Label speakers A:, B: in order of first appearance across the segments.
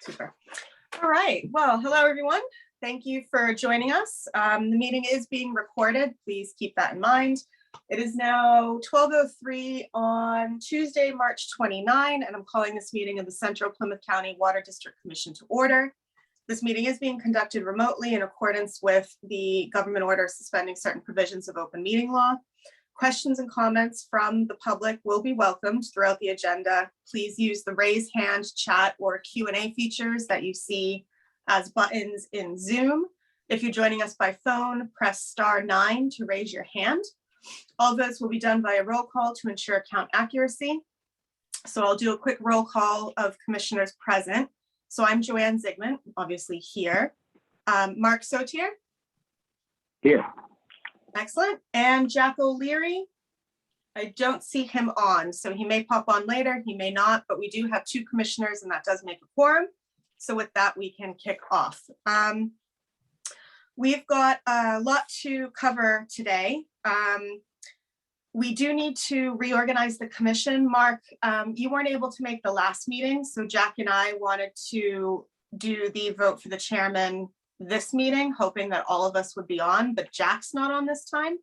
A: Super. All right. Well, hello, everyone. Thank you for joining us. The meeting is being recorded. Please keep that in mind. It is now 12:03 on Tuesday, March 29, and I'm calling this meeting of the Central Plymouth County Water District Commission to order. This meeting is being conducted remotely in accordance with the government order suspending certain provisions of open meeting law. Questions and comments from the public will be welcomed throughout the agenda. Please use the raise hand, chat, or Q&A features that you see as buttons in Zoom. If you're joining us by phone, press *9 to raise your hand. All votes will be done by a roll call to ensure count accuracy. So I'll do a quick roll call of commissioners present. So I'm Joanne Zygmunt, obviously here. Mark Sotier?
B: Here.
A: Excellent. And Jack O'Leary? I don't see him on, so he may pop on later, he may not, but we do have 2 commissioners and that does make a quorum. So with that, we can kick off. We've got a lot to cover today. We do need to reorganize the commission. Mark, you weren't able to make the last meeting, so Jack and I wanted to do the vote for the chairman this meeting, hoping that all of us would be on, but Jack's not on this time.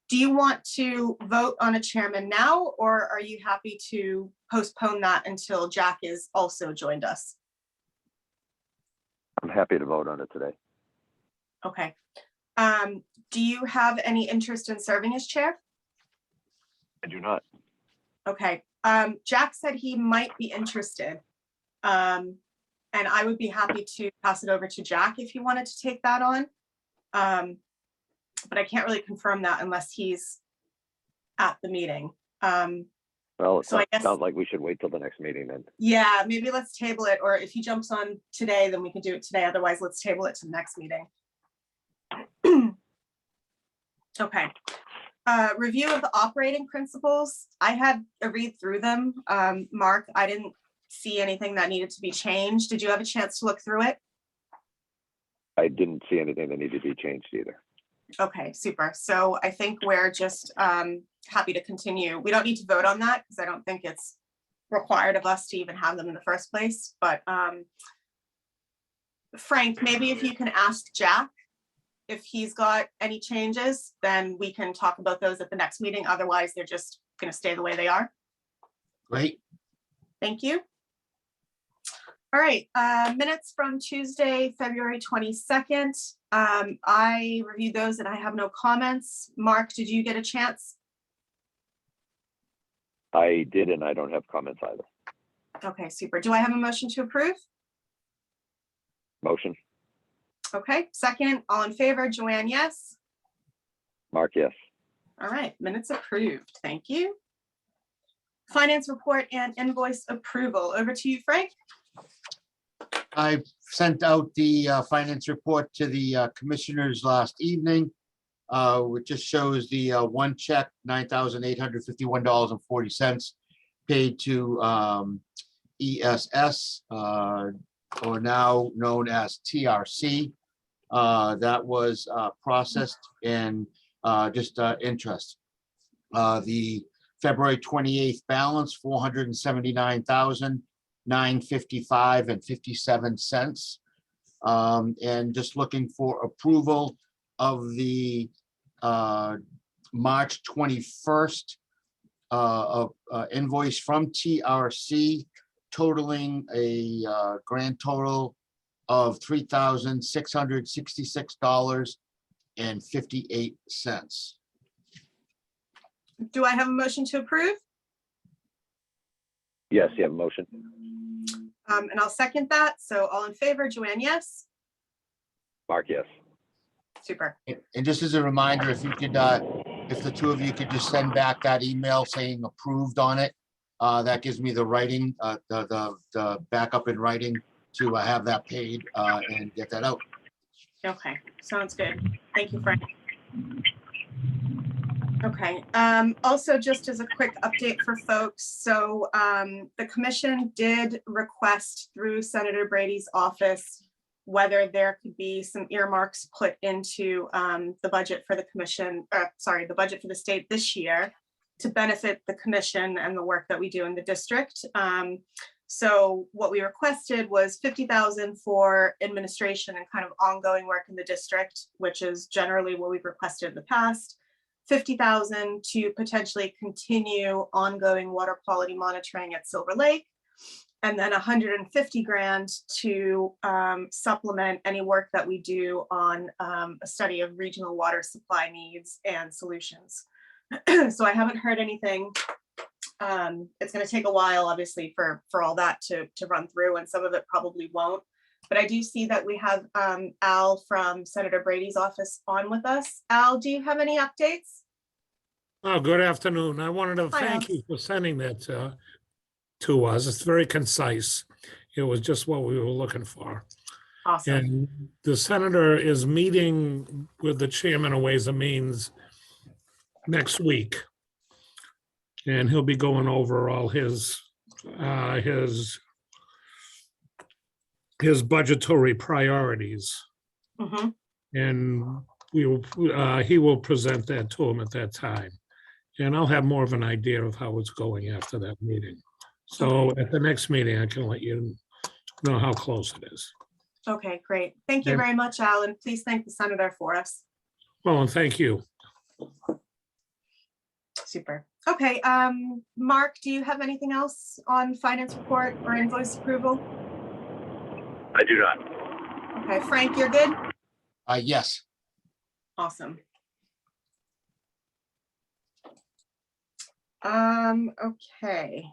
A: Do you want to vote on a chairman now, or are you happy to postpone that until Jack is also joined us?
B: I'm happy to vote on it today.
A: Okay. Do you have any interest in serving as chair?
B: I do not.
A: Okay. Jack said he might be interested. And I would be happy to pass it over to Jack if he wanted to take that on. But I can't really confirm that unless he's at the meeting.
B: Well,
A: so I guess,
B: sounds like we should wait till the next meeting then.
A: Yeah, maybe let's table it, or if he jumps on today, then we can do it today. Otherwise, let's table it to the next meeting. Okay. Review of the operating principles. I had a read through them. Mark, I didn't see anything that needed to be changed. Did you have a chance to look through it?
B: I didn't see anything that needed to be changed either.
A: Okay, super. So I think we're just happy to continue. We don't need to vote on that because I don't think it's required of us to even have them in the first place. But Frank, maybe if you can ask Jack if he's got any changes, then we can talk about those at the next meeting. Otherwise, they're just going to stay the way they are.
C: Great.
A: Thank you. All right, minutes from Tuesday, February 22nd. I reviewed those and I have no comments. Mark, did you get a chance?
B: I did, and I don't have comments either.
A: Okay, super. Do I have a motion to approve?
B: Motion.
A: Okay, second, all in favor, Joanne, yes?
B: Mark, yes.
A: All right, minutes approved. Thank you. Finance report and invoice approval. Over to you, Frank.
C: I sent out the finance report to the commissioners last evening, which just shows the one check, $9,851.40 paid to ESS, or now known as TRC. That was processed and just interest. The February 28th balance, $479,955.57, and just looking for approval of the March 21st invoice from TRC, totaling a grand total of $3,666.58.
A: Do I have a motion to approve?
B: Yes, you have a motion.
A: And I'll second that. So all in favor, Joanne, yes?
B: Mark, yes.
A: Super.
C: And just as a reminder, if you could, if the 2 of you could just send back that email saying approved on it, that gives me the writing, the backup in writing to have that paid and get that out.
A: Okay, sounds good. Thank you, Frank. Okay, also just as a quick update for folks, so the commission did request through Senator Brady's office whether there could be some earmarks put into the budget for the commission, the budget for the state this year to benefit the commission and the work that we do in the district. So what we requested was 50,000 for administration and kind of ongoing work in the district, which is generally what we've requested in the past. 50,000 to potentially continue ongoing water quality monitoring at Silver Lake, and then 150 grand to supplement any work that we do on a study of regional water supply needs and solutions. So I haven't heard anything. It's going to take a while, obviously, for all that to run through, and some of it probably won't. But I do see that we have Al from Senator Brady's office on with us. Al, do you have any updates?
D: Oh, good afternoon. I wanted to
A: Hi,
D: thank
A: Al.
D: you for sending that to us. It's very concise. It was just what we were looking for.
A: Awesome.
D: And the senator is meeting with the chairman of Ways and Means next week. And he'll be going over all his budgetary priorities.
A: Mhm.
D: And he will present that to him at that time. And I'll have more of an idea of how it's going after that meeting. So at the next meeting, I can let you know how close it is.
A: Okay, great. Thank you
D: And-
A: very much, Al, and please thank the senator for us.
D: Well, and thank you.
A: Super. Okay, Mark, do you have anything else on finance report or invoice approval?
B: I do not.
A: Okay, Frank, you're good?
C: Yes.
A: Awesome. Okay.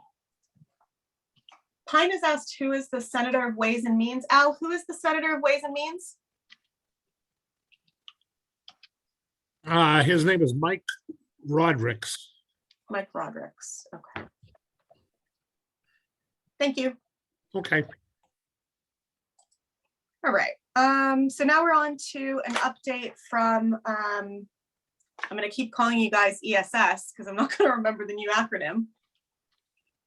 A: Pine has asked who is the Senator of Ways and Means. Al, who is the Senator of Ways and Means?
D: His name is Mike Rodericks.
A: Mike Rodericks. Okay. Thank you.
D: Okay.
A: All right. So now we're on to an update from, I'm going to keep calling you guys ESS because I'm not going to remember the new acronym.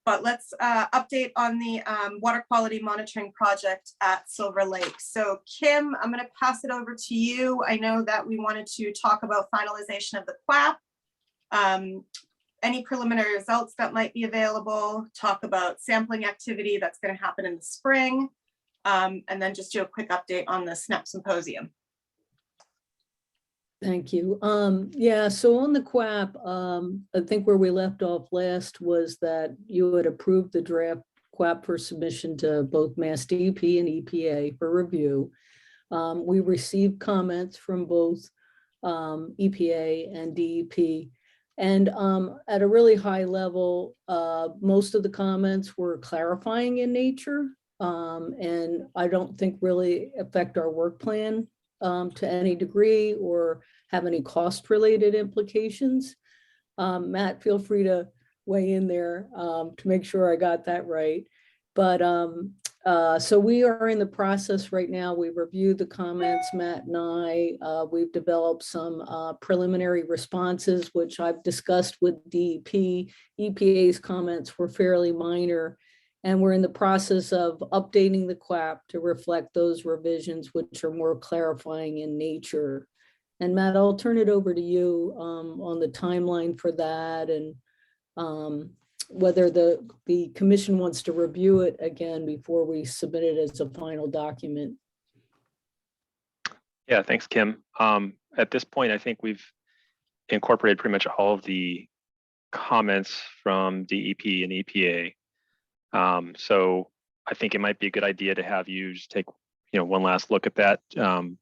A: But let's update on the water quality monitoring project at Silver Lake. So Kim, I'm going to pass it over to you. I know that we wanted to talk about finalization of the QAP, any preliminary results that might be available, talk about sampling activity that's going to happen in the spring, and then just do a quick update on the SNEP symposium.
E: Thank you. Yeah, so on the QAP, I think where we left off last was that you had approved the draft QAP for submission to both Mass DEP and EPA for review. We received comments from both EPA and DEP. And at a really high level, most of the comments were clarifying in nature, and I don't think really affect our work plan to any degree or have any cost related implications. Matt, feel free to weigh in there to make sure I got that right. But so we are in the process right now. We reviewed the comments, Matt and I. We've developed some preliminary responses, which I've discussed with DEP. EPA's comments were fairly minor. And we're in the process of updating the QAP to reflect those revisions, which are more clarifying in nature. And Matt, I'll turn it over to you on the timeline for that and whether the commission wants to review it again before we submit it as a final document.
F: Yeah, thanks, Kim. At this point, I think we've incorporated pretty much all of the comments from DEP and EPA. So I think it might be a good idea to have you just take, one last look at that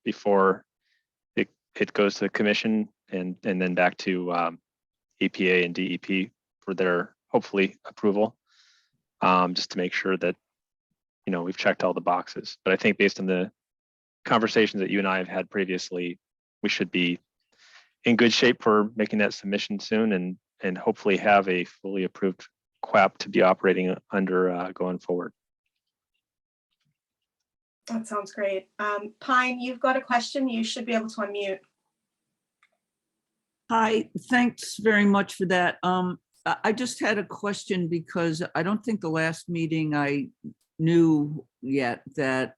F: before it goes to the commission and then back to EPA and DEP for their hopefully approval, just to make sure that, we've checked all the boxes. But I think based on the conversations that you and I have had previously, we should be in good shape for making that submission soon and hopefully have a fully approved QAP to be operating under going forward.
A: That sounds great. Pine, you've got a question. You should be able to unmute.
G: Hi, thanks very much for that. I just had a question because I don't think the last meeting I knew yet that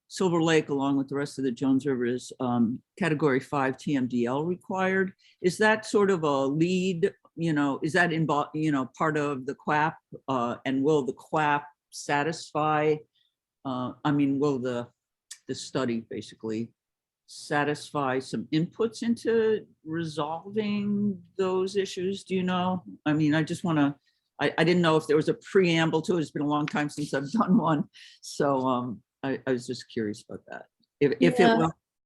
G: Silver Lake, along with the rest of the Jones River, is Category 5 TMDL required. Is that sort of a lead? Is that involved? Part of the QAP? And will the QAP satisfy, I mean, will the study basically satisfy some inputs into resolving those issues? Do you know? I mean, I just want to, I didn't know if there was a preamble to it. It's been a long time since I've done one. So I was just curious about that. If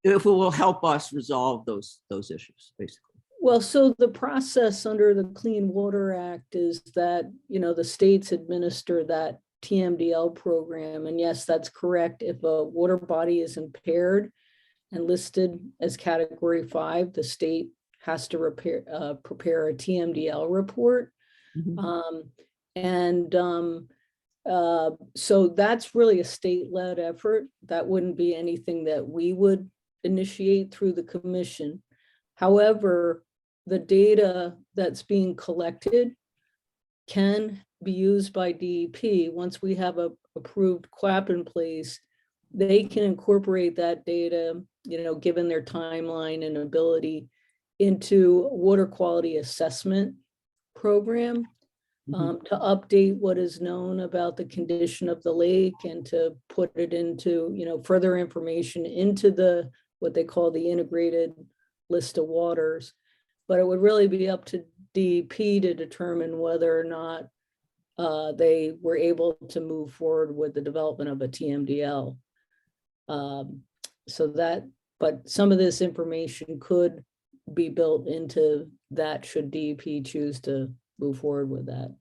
G: it will help us resolve those issues, basically.
E: Well, so the process under the Clean Water Act is that, the states administer that TMDL program. And yes, that's correct. If a water body is impaired and listed as Category 5, the state has to prepare a TMDL report. So that's really a state-led effort. That wouldn't be anything that we would initiate through the commission. However, the data that's being collected can be used by DEP. Once we have a approved QAP in place, they can incorporate that data, given their timeline and ability, into a water quality assessment program to update what is known about the condition of the lake and to put it into, further information into what they call the integrated list of waters. But it would really be up to DEP to determine whether or not they were able to move forward with the development of a TMDL. But some of this information could be built into that should DEP choose to move forward with that.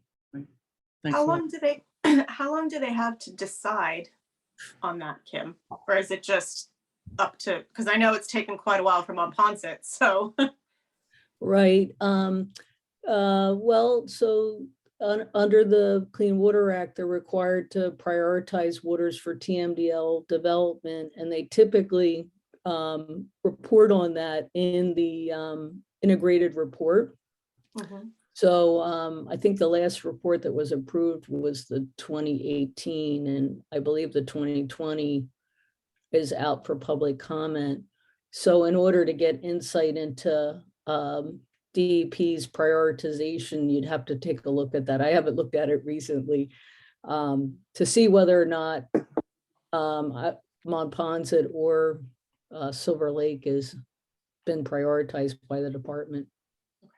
G: Thanks
A: How
G: a lot.
A: long do they have to decide on that, Kim? Or is it just up to, because I know it's taken quite a while for Monpont, so.
E: Right. Well, so under the Clean Water Act, they're required to prioritize waters for TMDL development, and they typically report on that in the integrated report. So I think the last report that was approved was the 2018, and I believe the 2020 is out for public comment. So in order to get insight into DEP's prioritization, you'd have to take a look at that. I haven't looked at it recently to see whether or not Monpont or Silver Lake has been prioritized by the department.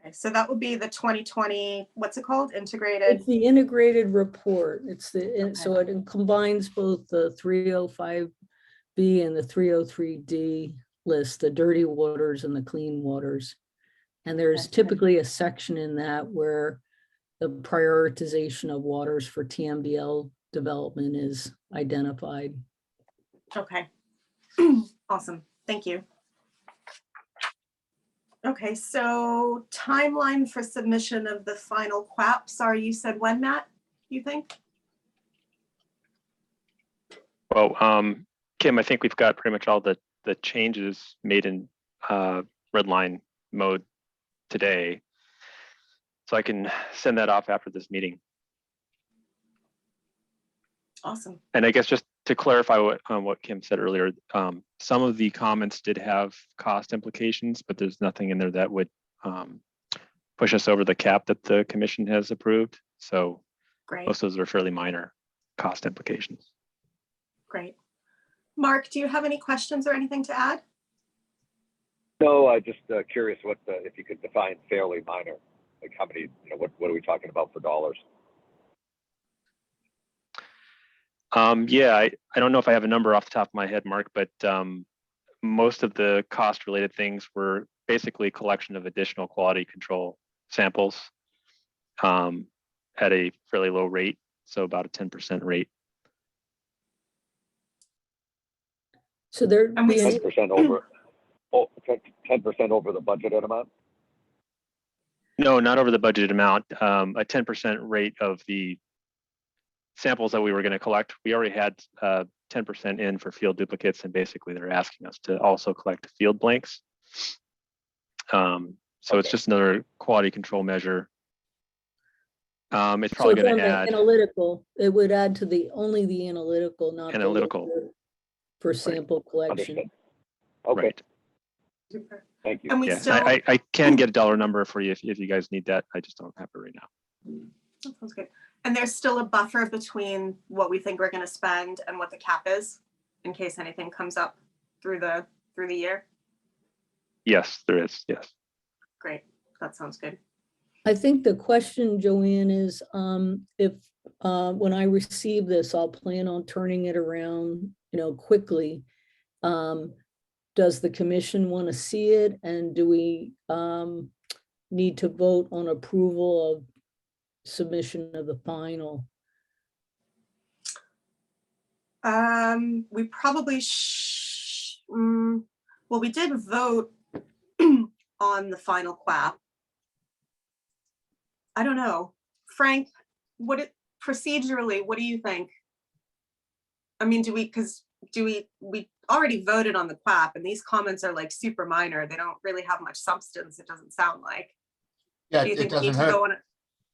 A: Okay, so that would be the 2020, what's it called? Integrated?
E: It's the integrated report. It's
A: Okay.
E: so it combines both the 305B and the 303D list, the dirty waters and the clean waters. And there's typically a section in that where the prioritization of waters for TMDL development is identified.
A: Okay. Awesome. Thank you. Okay, so timeline for submission of the final QAP. Sorry, you said when, Matt, you think?
F: Well, Kim, I think we've got pretty much all the changes made in red line mode today. So I can send that off after this meeting.
A: Awesome.
F: And I guess just to clarify what Kim said earlier, some of the comments did have cost implications, but there's nothing in there that would push us over the cap that the commission has approved. So
A: Great.
F: most of those are fairly minor cost implications.
A: Great. Mark, do you have any questions or anything to add?
B: No, I just curious if you could define fairly minor, like how many, what are we talking about for dollars?
F: Yeah, I don't know if I have a number off the top of my head, Mark, but most of the cost related things were basically collection of additional quality control samples at a fairly low rate, so about a 10% rate.
E: So they're
A: And we-
B: 10% over, 10% over the budgeted amount?
F: No, not over the budgeted amount. A 10% rate of the samples that we were going to collect. We already had 10% in for field duplicates, and basically they're asking us to also collect field blanks. So it's just another quality control measure. It's probably going to add
E: analytical. It would add to only the analytical, not
F: analytical
E: for sample collection.
B: Understood. Okay,
F: right.
A: Super.
B: thank you.
A: And we
F: Yes,
A: still,
F: I can get a dollar number for you if you guys need that. I just don't have it right now.
A: that sounds good. And there's still a buffer between what we think we're going to spend and what the cap is, in case anything comes up through the year.
F: Yes, there is. Yes.
A: Great, that sounds good.
E: I think the question, Joanne, is if when I receive this, I'll plan on turning it around, quickly. Does the commission want to see it, and do we need to vote on approval of submission of the final?
A: We probably well, we did vote on the final QAP. I don't know, Frank, procedurally, what do you think? I mean, we already voted on the QAP, and these comments are like super minor. They don't really have much substance, it doesn't sound like.
C: Yeah,
A: Do you
C: it
A: think we need
C: doesn't
A: to
C: hurt.
A: go on it?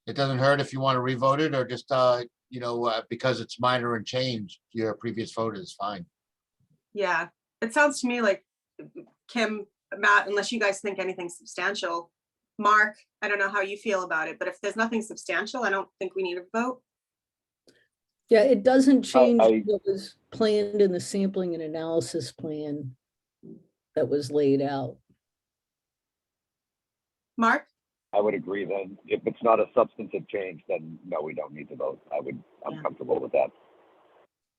C: It doesn't hurt if you want to revote it, or just, because it's minor and change, your previous vote is fine.
A: Yeah, it sounds to me like Kim, Matt, unless you guys think anything substantial. Mark, I don't know how you feel about it, but if there's nothing substantial, I don't think we need a vote.
E: Yeah, it doesn't change
B: I-
E: what was planned in the sampling and analysis plan that was laid out.
A: Mark?
B: I would agree then. If it's not a substantive change, then no, we don't need to vote. I'm
A: Yeah.
B: comfortable with that.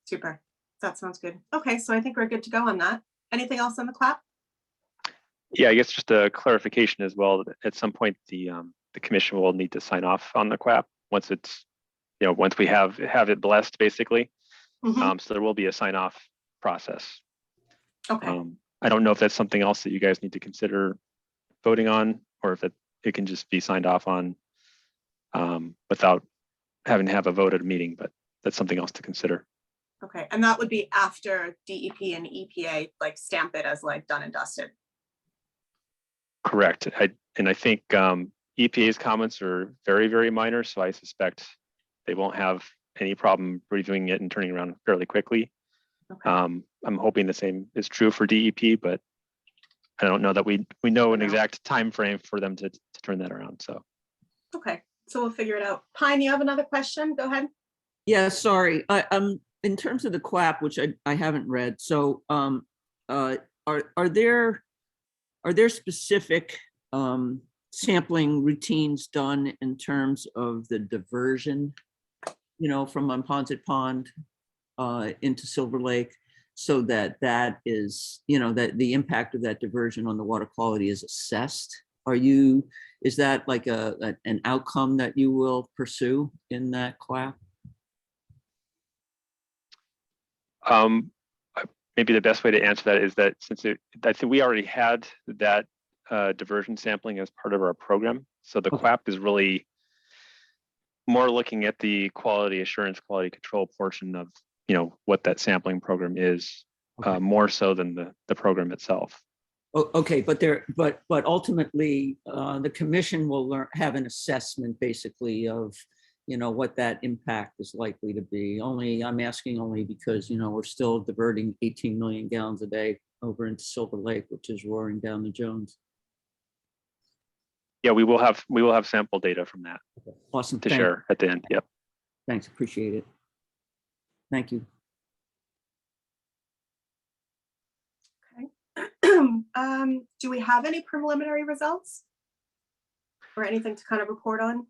A: Super, that sounds good. Okay, so I think we're good to go on that. Anything else on the clap?
F: Yeah, I guess just a clarification as well. That at some point, the commission will need to sign off on the QAP once it's, once we have it blessed, basically.
A: Mhm.
F: So there will be a sign off process.
A: Okay,
F: I don't know if that's something else that you guys need to consider voting on, or if it can just be signed off on without having to have a vote at a meeting, but that's something else to consider.
A: okay, and that would be after DEP and EPA like stamp it as like done and dusted.
F: Correct. I think EPA's comments are very, very minor, so I suspect they won't have any problem reviewing it and turning around fairly quickly.
A: Okay.
F: I'm hoping the same is true for DEP, but I don't know that we know an exact time frame for them to turn that around. So
A: Okay, so we'll figure it out. Pine, you have another question? Go ahead.
G: Yeah, sorry. In terms of the QAP, which I haven't read, so are there specific sampling routines done in terms of the diversion, from Monpont Pond into Silver Lake, so that is, that the impact of that diversion on the water quality is assessed? Is that like an outcome that you will pursue in that QAP?
F: Maybe the best way to answer that is that I think we already had that diversion sampling as part of our program. So the QAP is really more looking at the quality assurance, quality control portion of, what that sampling program is, more so than the program itself.
G: Oh, okay, but ultimately, the commission will have an assessment basically of, what that impact is likely to be. I'm asking only because, we're still diverting 18 million gallons a day over into Silver Lake, which is roaring down the Jones.
F: Yeah, we will have sample data from that.
G: Awesome.
F: To share at the end. Yep.
G: Thanks, appreciate it. Thank you.
A: Okay. Do we have any preliminary results or anything to kind of report on?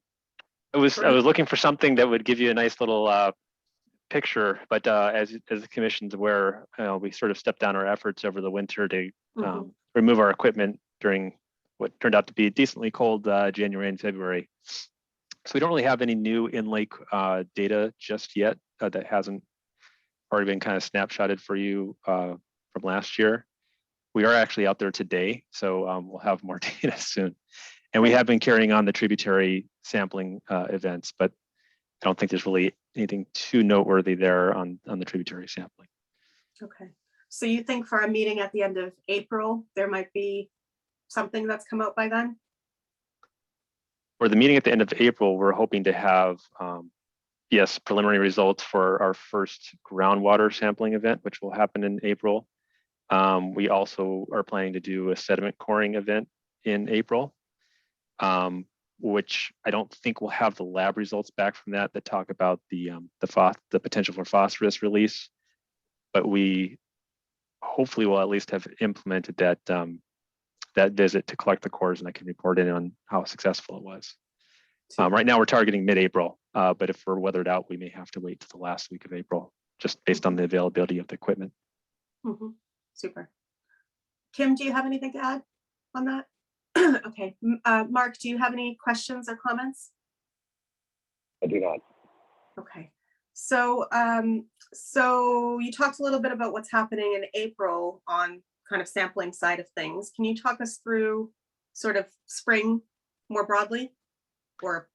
F: I was looking for something that would give you a nice little picture, but as the commission's aware, we sort of stepped down our efforts over the winter to remove our equipment during what turned out to be decently cold January and February. So we don't really have any new in-lake data just yet that hasn't already been kind of snapshotted for you from last year. We are actually out there today, so we'll have more data soon. And we have been carrying on the tributary sampling events, but I don't think there's really anything too noteworthy there on the tributary sampling.
A: Okay. So you think for a meeting at the end of April, there might be something that's come out by then?
F: For the meeting at the end of April, we're hoping to have, yes, preliminary results for our first groundwater sampling event, which will happen in April. We also are planning to do a sediment coring event in April. which I don't think we'll have the lab results back from that talk about the potential for phosphorus release, but we hopefully will at least have implemented that that visit to collect the cores, and I can report in on how successful it was. Right now we're targeting mid-April, but if we're weathered out, we may have to wait to the last week of April, just based on the availability of the equipment.
A: Mhm. Super. Kim, do you have anything to add on that? Okay, Mark, do you have any questions or comments?
B: I do not.
A: Okay, so so you talked a little bit about what's happening in April on kind of sampling side of things. Can you talk us through sort of spring more broadly, or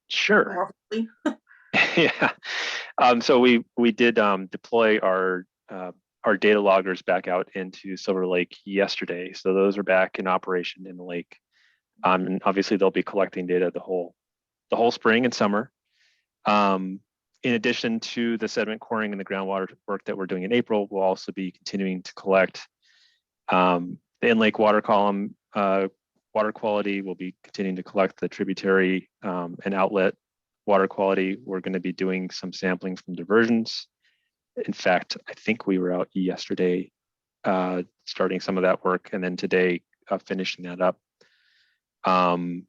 F: Sure.
A: more broadly?
F: Yeah. So we did deploy our data loggers back out into Silver Lake yesterday. So those are back in operation in the lake. And obviously they'll be collecting data the whole spring and summer. In addition to the sediment coring and the groundwater work that we're doing in April, we'll also be continuing to collect the in-lake water column water quality. We'll be continuing to collect the tributary and outlet water quality. We're going to be doing some sampling from diversions. In fact, I think we were out yesterday starting some of that work, and then today finishing that up. And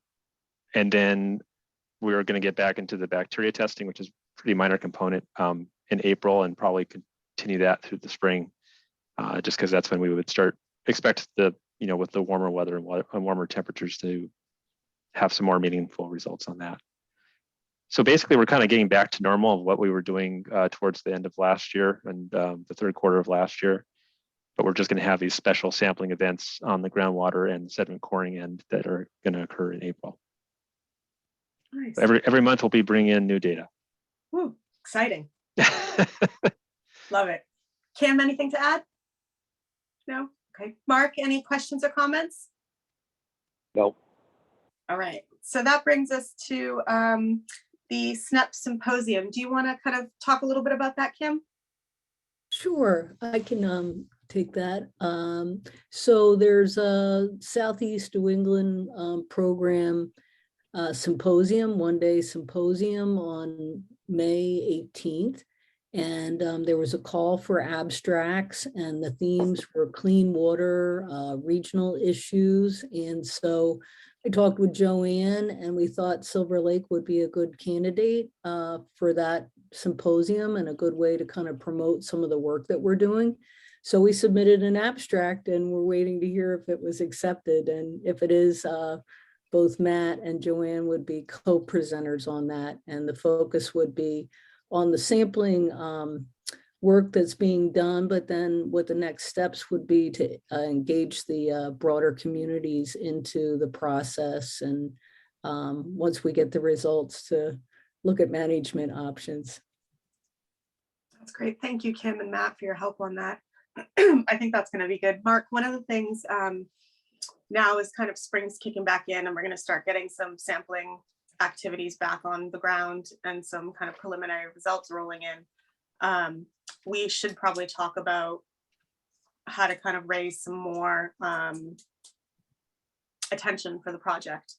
F: then we're going to get back into the bacteria testing, which is a pretty minor component in April, and probably continue that through the spring, just because that's when we would expect with the warmer weather and warmer temperatures to have some more meaningful results on that. So basically, we're kind of getting back to normal of what we were doing towards the end of last year and the third quarter of last year. But we're just going to have these special sampling events on the groundwater and sediment coring end that are going to occur in April.
A: Nice.
F: Every month we'll be bringing in new data.
A: Woo, exciting. Love it. Kim, anything to add? No? Okay. Mark, any questions or comments?
B: No.
A: All right. So that brings us to the SNEP Symposium. Do you want to kind of talk a little bit about that, Kim?
E: Sure, I can take that. So there's a Southeast New England program symposium, one-day symposium on May 18th. And there was a call for abstracts, and the themes were clean water, regional issues. And so I talked with Joanne, and we thought Silver Lake would be a good candidate for that symposium and a good way to kind of promote some of the work that we're doing. So we submitted an abstract, and we're waiting to hear if it was accepted. And if it is, both Matt and Joanne would be co-presenters on that. And the focus would be on the sampling work that's being done, but then what the next steps would be to engage the broader communities into the process. And once we get the results, to look at management options.
A: That's great. Thank you, Kim and Matt, for your help on that. I think that's going to be good. Mark, one of the things now is kind of spring's kicking back in, and we're going to start getting some sampling activities back on the ground and some kind of preliminary results rolling in. We should probably talk about how to kind of raise some more attention for the project.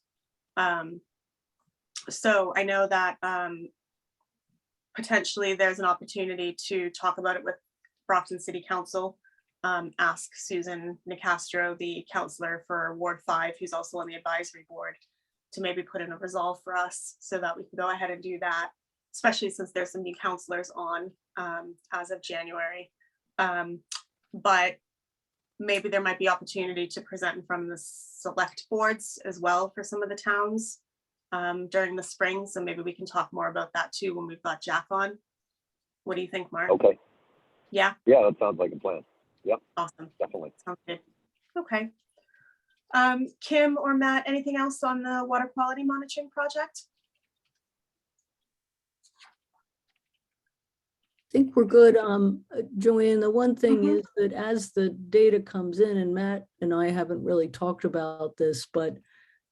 A: So I know that potentially there's an opportunity to talk about it with Brockton City Council. Ask Susan Nicastro, the counselor for Ward 5, who's also on the advisory board, to maybe put in a resolve for us so that we can go ahead and do that, especially since there's some new counselors on as of January. But maybe there might be opportunity to present from the select boards as well for some of the towns during the spring. So maybe we can talk more about that too when we've got Jack on. What do you think, Mark?
B: Okay.
A: Yeah.
B: Yeah, that sounds like a plan. Yep.
A: Awesome.
B: Definitely.
A: Sounds good. Okay. Kim or Matt, anything else on the water quality monitoring project?
E: I think we're good. Joanne, the one thing is that as the data comes in, and Matt and I haven't really talked about this, but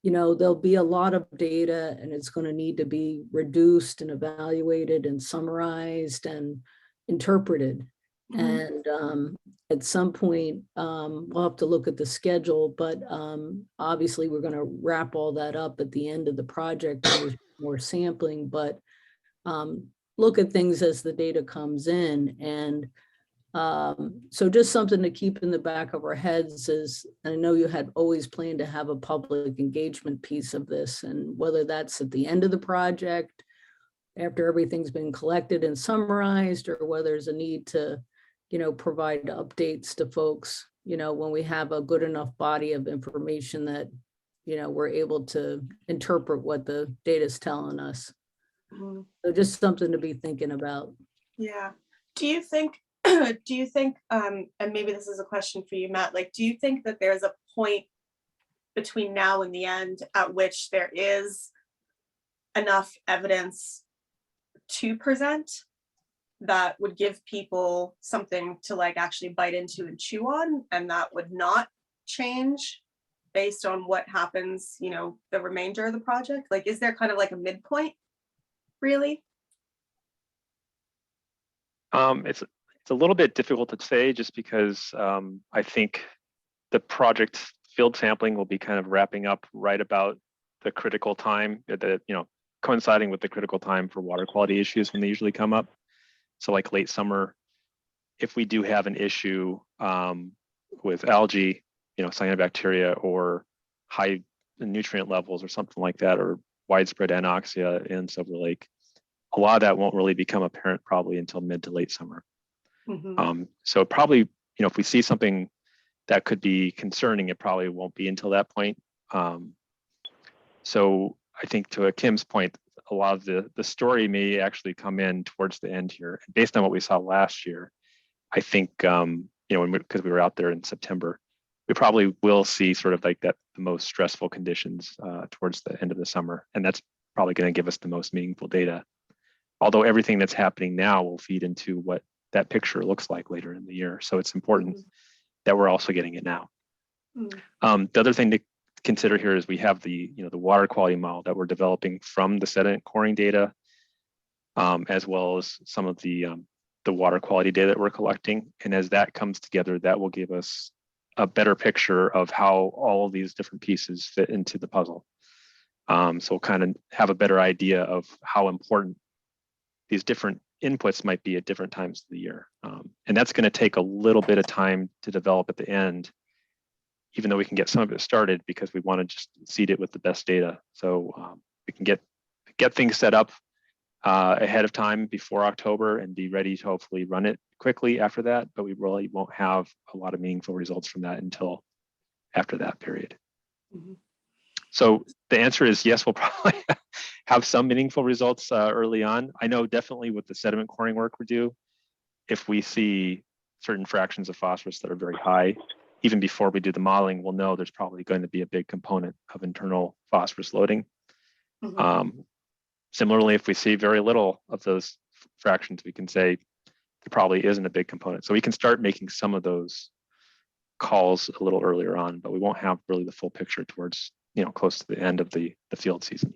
E: there'll be a lot of data, and it's going to need to be reduced and evaluated and summarized and interpreted.
A: Mhm.
E: And at some point, we'll have to look at the schedule, but obviously we're going to wrap all that up at the end of the project. And there's more sampling, but look at things as the data comes in. And so just something to keep in the back of our heads is, I know you had always planned to have a public engagement piece of this, and whether that's at the end of the project, after everything's been collected and summarized, or whether there's a need to, provide updates to folks, when we have a good enough body of information that, we're able to interpret what the data is telling us.
A: Mhm.
E: So just something to be thinking about.
A: Yeah. Do you think, and maybe this is a question for you, Matt, like, do you think that there's a point between now and the end at which there is enough evidence to present that would give people something to like actually bite into and chew on, and that would not change based on what happens, the remainder of the project? Like, is there kind of like a midpoint, really?
F: It's a little bit difficult to say just because I think the project field sampling will be kind of wrapping up right about the critical time, coinciding with the critical time for water quality issues when they usually come up. So like late summer, if we do have an issue with algae, cyanobacteria, or high nutrient levels or something like that, or widespread anoxia in Silver Lake, a lot of that won't really become apparent probably until mid to late summer.
A: Mhm.
F: So probably, if we see something that could be concerning, it probably won't be until that point. So I think to Kim's point, a lot of the story may actually come in towards the end here. Based on what we saw last year, I think, because we were out there in September, we probably will see sort of like that, the most stressful conditions towards the end of the summer. And that's probably going to give us the most meaningful data. Although everything that's happening now will feed into what that picture looks like later in the year. So it's important that we're also getting it now.
A: Mhm.
F: The other thing to consider here is we have the water quality model that we're developing from the sediment coring data, as well as some of the water quality data that we're collecting. And as that comes together, that will give us a better picture of how all of these different pieces fit into the puzzle. So we'll kind of have a better idea of how important these different inputs might be at different times of the year. And that's going to take a little bit of time to develop at the end, even though we can get some of it started because we want to just seed it with the best data. So we can get things set up ahead of time before October and be ready to hopefully run it quickly after that. But we really won't have a lot of meaningful results from that until after that period.
A: Mhm.
F: So the answer is yes, we'll probably have some meaningful results early on. I know definitely with the sediment coring work we do, if we see certain fractions of phosphorus that are very high, even before we do the modeling, we'll know there's probably going to be a big component of internal phosphorus loading.
A: Mhm.
F: Similarly, if we see very little of those fractions, we can say there probably isn't a big component. So we can start making some of those calls a little earlier on, but we won't have really the full picture towards, close to the end of the field season.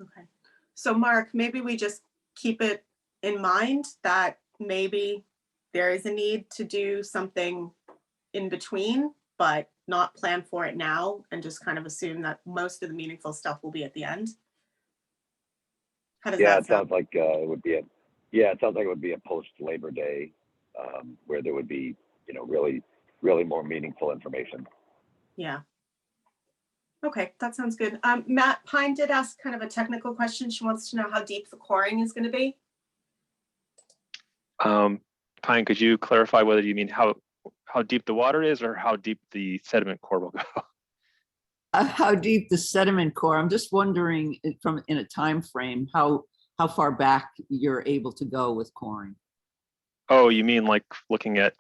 A: Okay. So Mark, maybe we just keep it in mind that maybe there is a need to do something in between, but not plan for it now, and just kind of assume that most of the meaningful stuff will be at the end. How does
B: Yeah,
A: that
B: it
A: sound?
B: sounds like it would be it sounds like it would be a post Labor Day where there would be, really more meaningful information.
A: Yeah. Okay, that sounds good. Matt, Pine did ask kind of a technical question. She wants to know how deep the coring is going to be.
F: Pine, could you clarify whether you mean how deep the water is or how deep the sediment core will go?
G: How deep the sediment core? I'm just wondering from in a time frame how far back you're able to go with coring.
F: Oh, you mean like looking at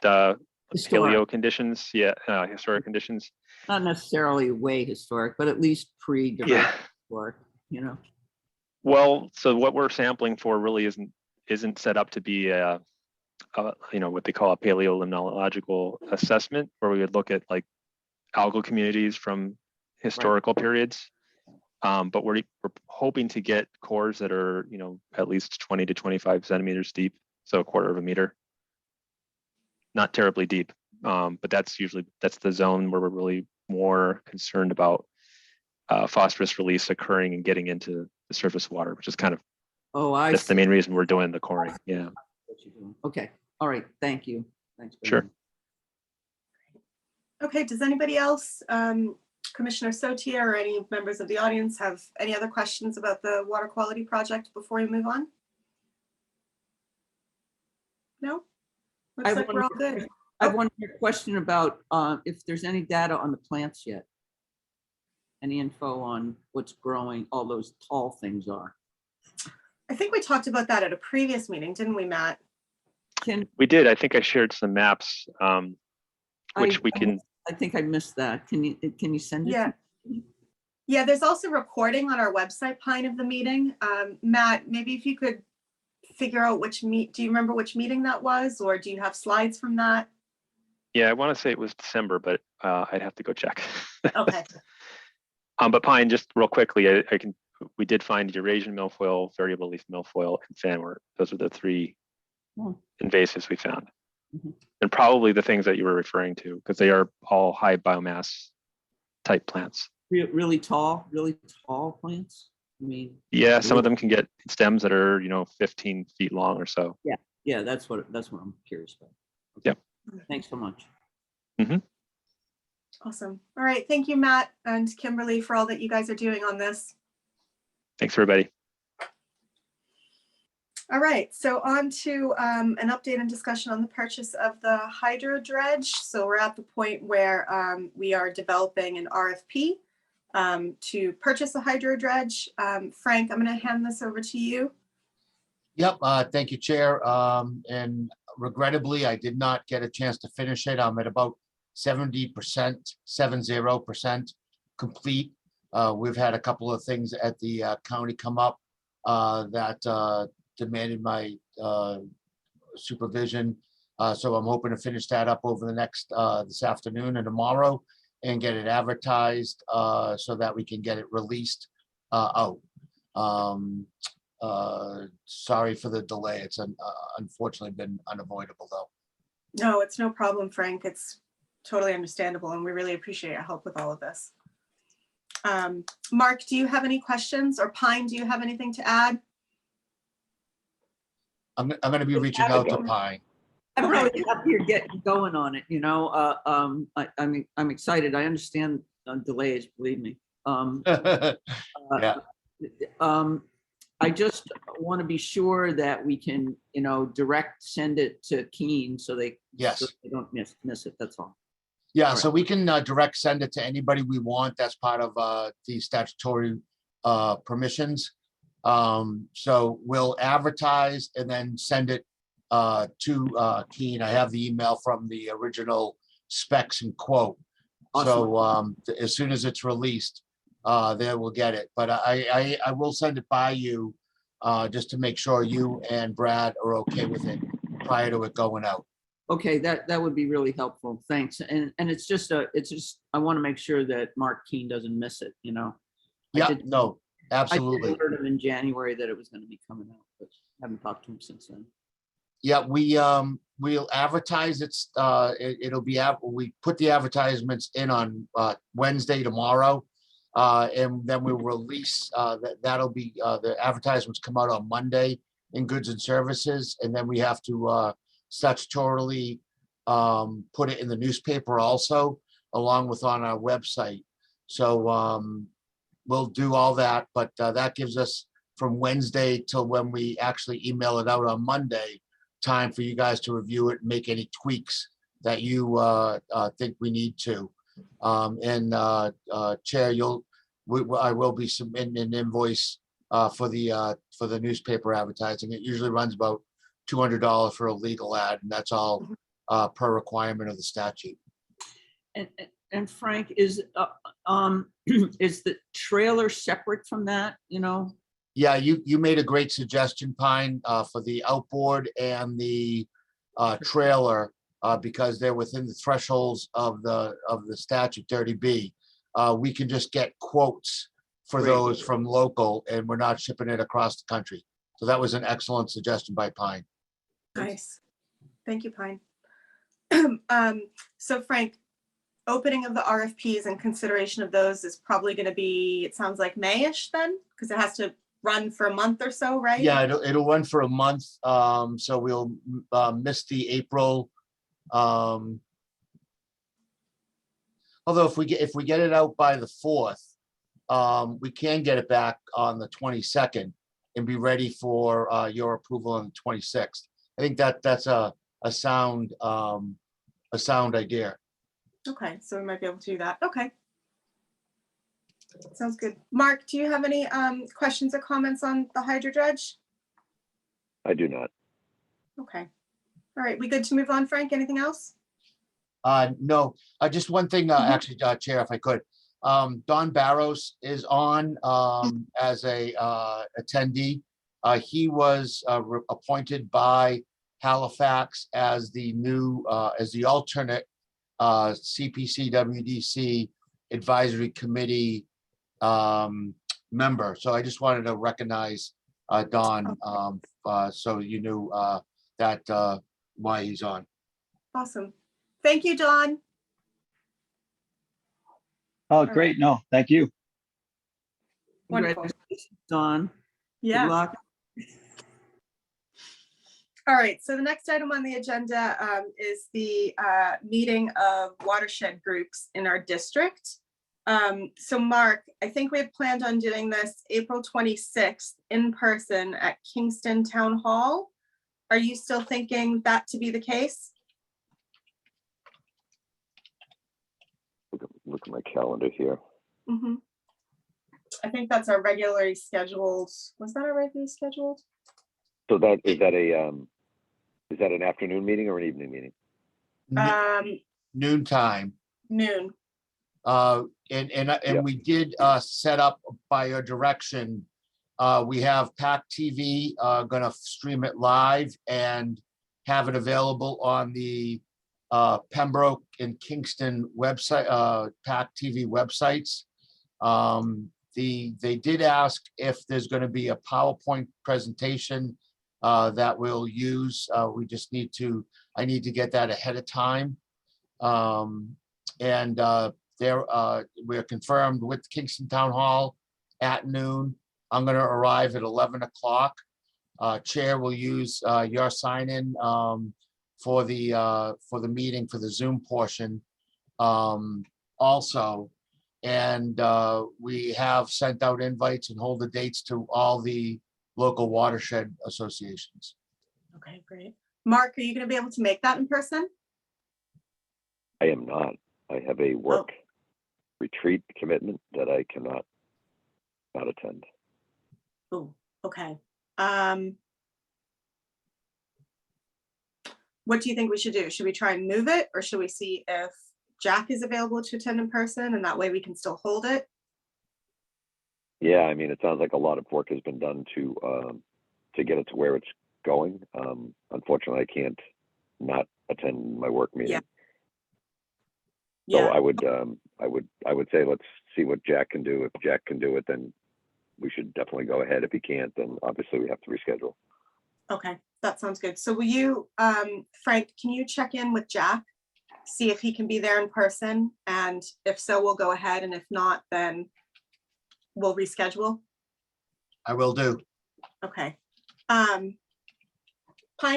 G: Historic.
F: paleo conditions? Yeah, historic conditions.
G: Not necessarily way historic, but at least
F: Yeah.
G: historic,
F: Well, so what we're sampling for really isn't set up to be what they call a paleolimnological assessment, where we would look at like algal communities from historical periods. But we're hoping to get cores that are, at least 20 to 25 centimeters deep, so a quarter of a meter. not terribly deep. But that's the zone where we're really more concerned about phosphorus release occurring and getting into the surface water, which is kind of
G: Oh, I
F: that's the
G: see
F: main reason we're doing the coring. Yeah.
G: what you're doing. Okay, all right, thank you. Thanks. for
F: Sure.
G: that.
A: Okay, does anybody else, Commissioner Sotia or any members of the audience have any other questions about the water quality project before we move on? No?
G: I
A: Looks
G: have
A: like
G: one
A: we're all
G: more
A: good.
G: I have one more question about if there's any data on the plants yet. Any info on what's growing, all those tall things are?
A: I think we talked about that at a previous meeting, didn't we, Matt?
G: Can
F: We did. I think I shared some maps, which we can.
G: I think I missed that. Can you send it?
A: Yeah.
G: to me?
A: Yeah, there's also recording on our website, Pine, of the meeting. Matt, maybe if you could figure out do you remember which meeting that was, or do you have slides from that?
F: Yeah, I want to say it was December, but I'd have to go check.
A: Okay.
F: But Pine, just real quickly, we did find Eurasian milfoil, variable leaf milfoil, and fanwort. Those are the 3
G: Oh.
F: invasives we found.
G: Mhm.
F: And probably the things that you were referring to, because they are all high biomass type plants.
G: Really tall plants? I mean,
F: Yeah, some of them can get stems that are, 15 feet long or so.
G: yeah, that's what I'm curious about.
F: Yep.
G: Thanks so much.
A: Awesome. All right. Thank you, Matt and Kimberly, for all that you guys are doing on this.
F: Thanks, everybody.
A: All right, so on to an update and discussion on the purchase of the hydro dredge. So we're at the point where we are developing an RFP to purchase a hydro dredge. Frank, I'm going to hand this over to you.
C: Yep, thank you, Chair. And regrettably, I did not get a chance to finish it. I'm at about 70%, 70% complete. We've had a couple of things at the county come up that demanded my supervision. So I'm hoping to finish that up over the next this afternoon and tomorrow and get it advertised so that we can get it released out. Sorry for the delay. It's unfortunately been unavoidable though.
A: No, it's no problem, Frank. It's totally understandable, and we really appreciate your help with all of this. Mark, do you have any questions? Or Pine, do you have anything to add?
C: I'm going to be reaching out to Pine.
G: I'm really happy you're getting going on it, I'm excited. I understand delays, believe me.
C: Yeah.
G: I just want to be sure that we can, send it to Keene so they don't miss it. That's all.
C: Yeah,
G: All
C: so we can direct send it to anybody we want. That's part of the statutory permissions. So we'll advertise and then send it to Keene. I have the email from the original specs and quote.
G: Awesome.
C: So as soon as it's released, they will get it. But I will send it by you just to make sure you and Brad are okay with it prior to it going out.
G: Okay, that would be really helpful. Thanks. And it's just I want to make sure that Mark Keene doesn't miss it,
C: Yeah, no,
G: I
C: absolutely.
G: did alert him in January that it was going to be coming out, but haven't talked to him since then.
C: Yeah, we'll advertise it. It'll be out. We put the advertisements in on Wednesday tomorrow, and then we'll release. That'll be the advertisements come out on Monday in goods and services, and then we have to statutorily put it in the newspaper also, along with on our website. So we'll do all that, but that gives us from Wednesday till when we actually email it out on Monday, time for you guys to review it and make any tweaks that you think we need to. Chair, I will be submitting an invoice for the newspaper advertising. It usually runs about $200 for a legal ad, and that's all per requirement of the statute.
G: And Frank, is the trailer separate from that,
C: Yeah, you made a great suggestion, Pine, for the outboard and the trailer, because they're within the thresholds of the statute 30B. We can just get quotes for
G: Great.
C: those from local, and we're not shipping it across the country. So that was an excellent suggestion by Pine.
A: Nice. Thank you, Pine. So Frank, opening of the RFPs and consideration of those is probably going to be, it sounds like May-ish then, because it has to run for a month or so, right?
C: Yeah, it'll run for a month. So we'll miss the April. Although if we get it out by the 4th, we can get it back on the 22nd and be ready for your approval on the 26th. I think that's a sound idea.
A: Okay, so we might be able to do that. Okay. Sounds good. Mark, do you have any questions or comments on the hydro dredge?
B: I do not.
A: Okay. All right, we good to move on, Frank? Anything else?
C: No, just one thing, actually, Chair, if I could. Don Barros is on as a attendee. He was appointed by Halifax as the new, as the alternate CPCWDC Advisory Committee member. So I just wanted to recognize Don, so you knew that why he's on.
A: Awesome. Thank you, Don.
H: Oh, great. No, thank you.
A: Wonderful.
G: Congratulations, Dawn. Good
A: Yeah.
G: luck.
A: All right, so the next item on the agenda is the meeting of watershed groups in our district. So Mark, I think we had planned on doing this April 26th in person at Kingston Town Hall. Are you still thinking that to be the case?
B: Look at my calendar here.
A: Mm-hmm. I think that's our regularly scheduled. Was that our regularly scheduled?
B: So is that an afternoon meeting or an evening meeting?
C: Noontime.
A: Noon.
C: And we did set up by your direction. We have PAC TV gonna stream it live and have it available on the Pembroke and Kingston website, PAC TV websites. They did ask if there's going to be a PowerPoint presentation that we'll use. We just need to, I need to get that ahead of time. We're confirmed with Kingston Town Hall at noon. I'm going to arrive at 11 o'clock. Chair will use your sign-in for the meeting, for the Zoom portion also. And we have sent out invites and hold the dates to all the local watershed associations.
A: Okay, great. Mark, are you going to be able to make that in person?
B: I am not. I have a work retreat commitment that I cannot not attend.
A: Oh, okay. What do you think we should do? Should we try and move it, or should we see if Jack is available to attend in person, and that way we can still hold it?
B: Yeah, I mean, it sounds like a lot of work has been done to get it to where it's going. Unfortunately, I can't not attend my work meeting.
A: Yeah.
B: So I would say let's see what Jack can do. If Jack can do it, then we should definitely go ahead. If he can't, then obviously we have to reschedule.
A: Okay, that sounds good. So will you, Frank, can you check in with Jack, see if he can be there in person? And if so, we'll go ahead. And if not, then we'll reschedule.
C: I will do.
A: Okay. Pine,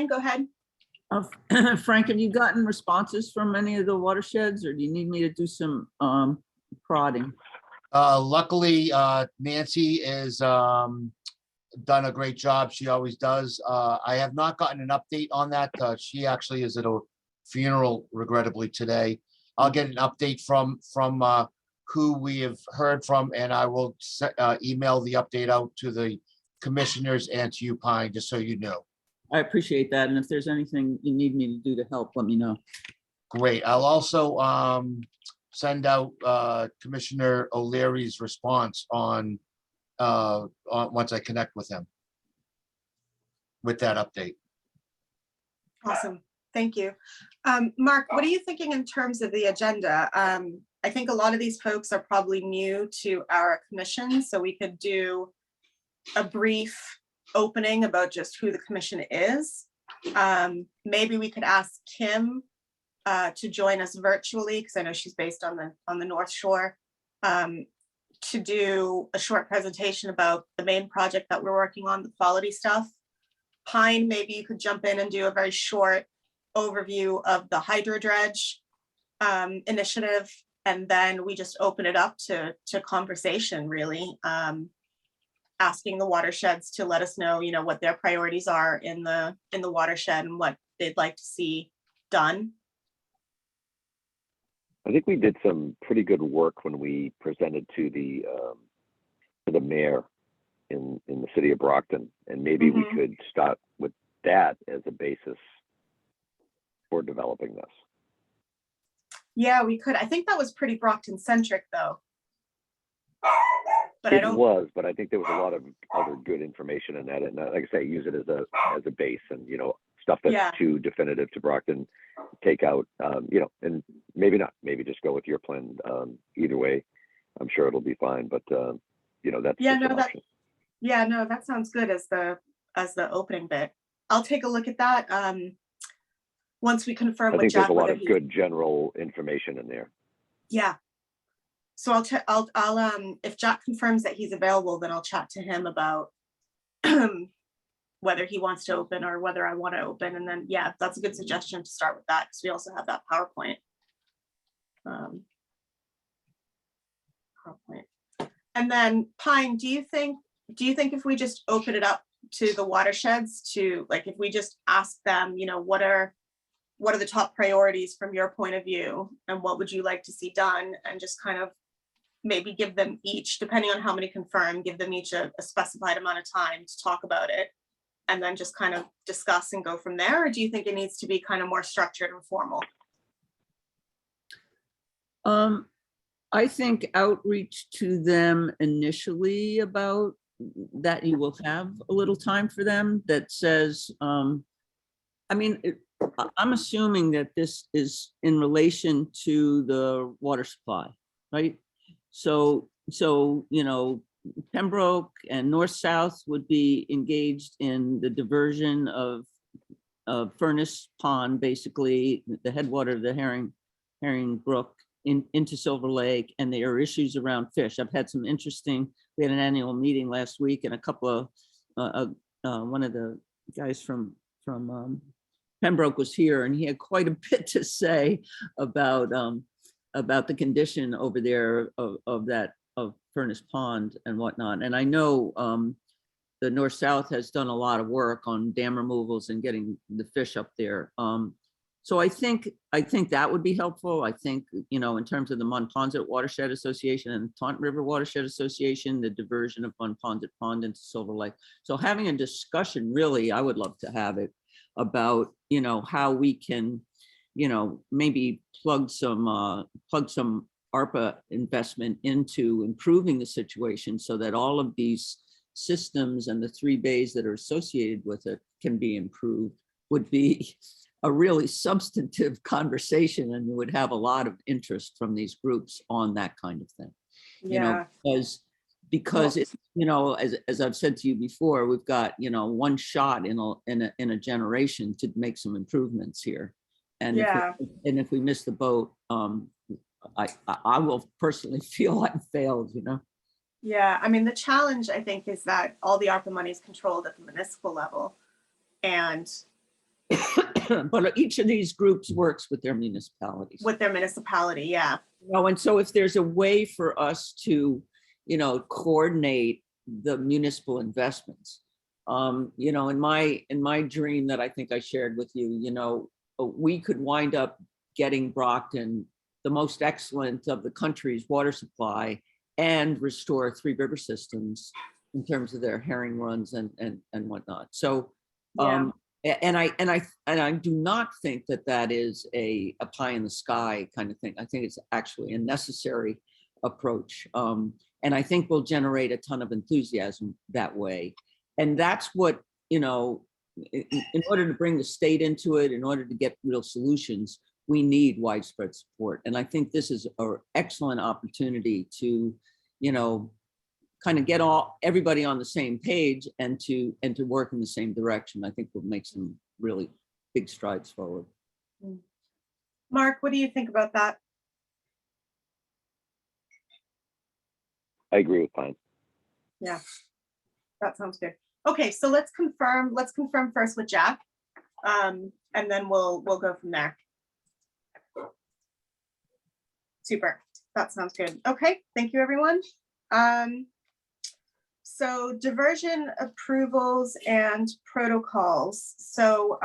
A: go ahead.
G: Frank, have you gotten responses from any of the watersheds, or do you need me to do some prodding?
C: Luckily, Nancy is done a great job. She always does. I have not gotten an update on that. She actually is at a funeral, regrettably, today. I'll get an update from who we have heard from, and I will email the update out to the commissioners and to you, Pine, just so you know.
G: I appreciate that. And if there's anything you need me to do to help, let me know.
C: Great. I'll also send out Commissioner O'Leary's response on once I connect with him with that update.
A: Awesome. Thank you. Mark, what are you thinking in terms of the agenda? I think a lot of these folks are probably new to our commission, so we could do a brief opening about just who the commission is. Maybe we could ask Kim to join us virtually, because I know she's based on the North Shore, to do a short presentation about the main project that we're working on, the quality stuff. Pine, maybe you could jump in and do a very short overview of the hydro dredge initiative, and then we just open it up to conversation, really, asking the watersheds to let us know, what their priorities are in the watershed and what they'd like to see done.
B: I think we did some pretty good work when we presented to the mayor in the city of Brockton, and maybe we could start with that as a basis for developing this.
A: Yeah, we could. I think that was pretty Brockton centric, though. But
B: It was, but I think there was a lot of other good information in that, and like I say, use it as a base, and stuff that's too definitive to Brockton, take out, and maybe not, maybe just go with your plan. Either way, I'm sure it'll be fine. But that's just an option.
A: No, that sounds good as the opening bit. I'll take a look at that once we confirm
B: I
A: with
B: think
A: Jack.
B: there's a lot of good general information in there.
A: Yeah. So I'll if Jack confirms that he's available, then I'll chat to him about whether he wants to open or whether I want to open. And then, yeah, that's a good suggestion to start with that, because we also have that PowerPoint. And then Pine, do you think if we just open it up to the watersheds, to if we just ask them, what are the top priorities from your point of view, and what would you like to see done, and just kind of maybe give them each, depending on how many confirm, give them each a specified amount of time to talk about it, and then just kind of discuss and go from there? Or do you think it needs to be kind of more structured and formal?
G: I think outreach to them initially about that, you will have a little time for them that says, I'm assuming that this is in relation to the water supply, right? So Pembroke and North-South would be engaged in the diversion of Furnace Pond, basically the headwater of the Herring Brook into Silver Lake, and there are issues around fish. I've had some interesting, we had an annual meeting last week, and a couple of, one of the guys from Pembroke was here, and he had quite a bit to say about the condition over there of Furnace Pond and whatnot. And I know the North-South has done a lot of work on dam removals and getting the fish up there. So I think that would be helpful. I think, in terms of the Monpont Watershed Association and Taunton River Watershed Association, the diversion of Monpont Pond into Silver Lake. So having a discussion, really, I would love to have it about, how we can, maybe plug some ARPA investment into improving the situation, so that all of these systems and the 3 bays that are associated with it can be improved, would be a really substantive conversation, and you would have a lot of interest from these groups on that kind of thing. Because it's, as I've said to you before, we've got, one shot in a generation to make some improvements here. And if we miss the boat, I will personally feel I've failed,
A: Yeah, I mean, the challenge, I think, is that all the ARPA money is controlled at the municipal level. And
G: but each of these groups works with their municipalities.
A: With their municipality, yeah.
G: And so if there's a way for us to, coordinate the municipal investments, in my dream that I think I shared with you, we could wind up getting Brockton the most excellent of the country's water supply and restore 3 river systems in terms of their herring runs and whatnot. So, and I do not think that is a pie in the sky kind of thing. I think it's actually a necessary approach. And I think will generate a ton of enthusiasm that way. And that's what, in order to bring the state into it, in order to get real solutions, we need widespread support. And I think this is an excellent opportunity to, kind of get everybody on the same page and to work in the same direction. I think we'll make some really big strides forward.
A: Mark, what do you think about that?
B: I agree with Pine.
A: Yeah, that sounds good. Okay, so let's confirm first with Jack. And then we'll go from there. Super, that sounds good. Okay, thank you, everyone. So diversion approvals and protocols. So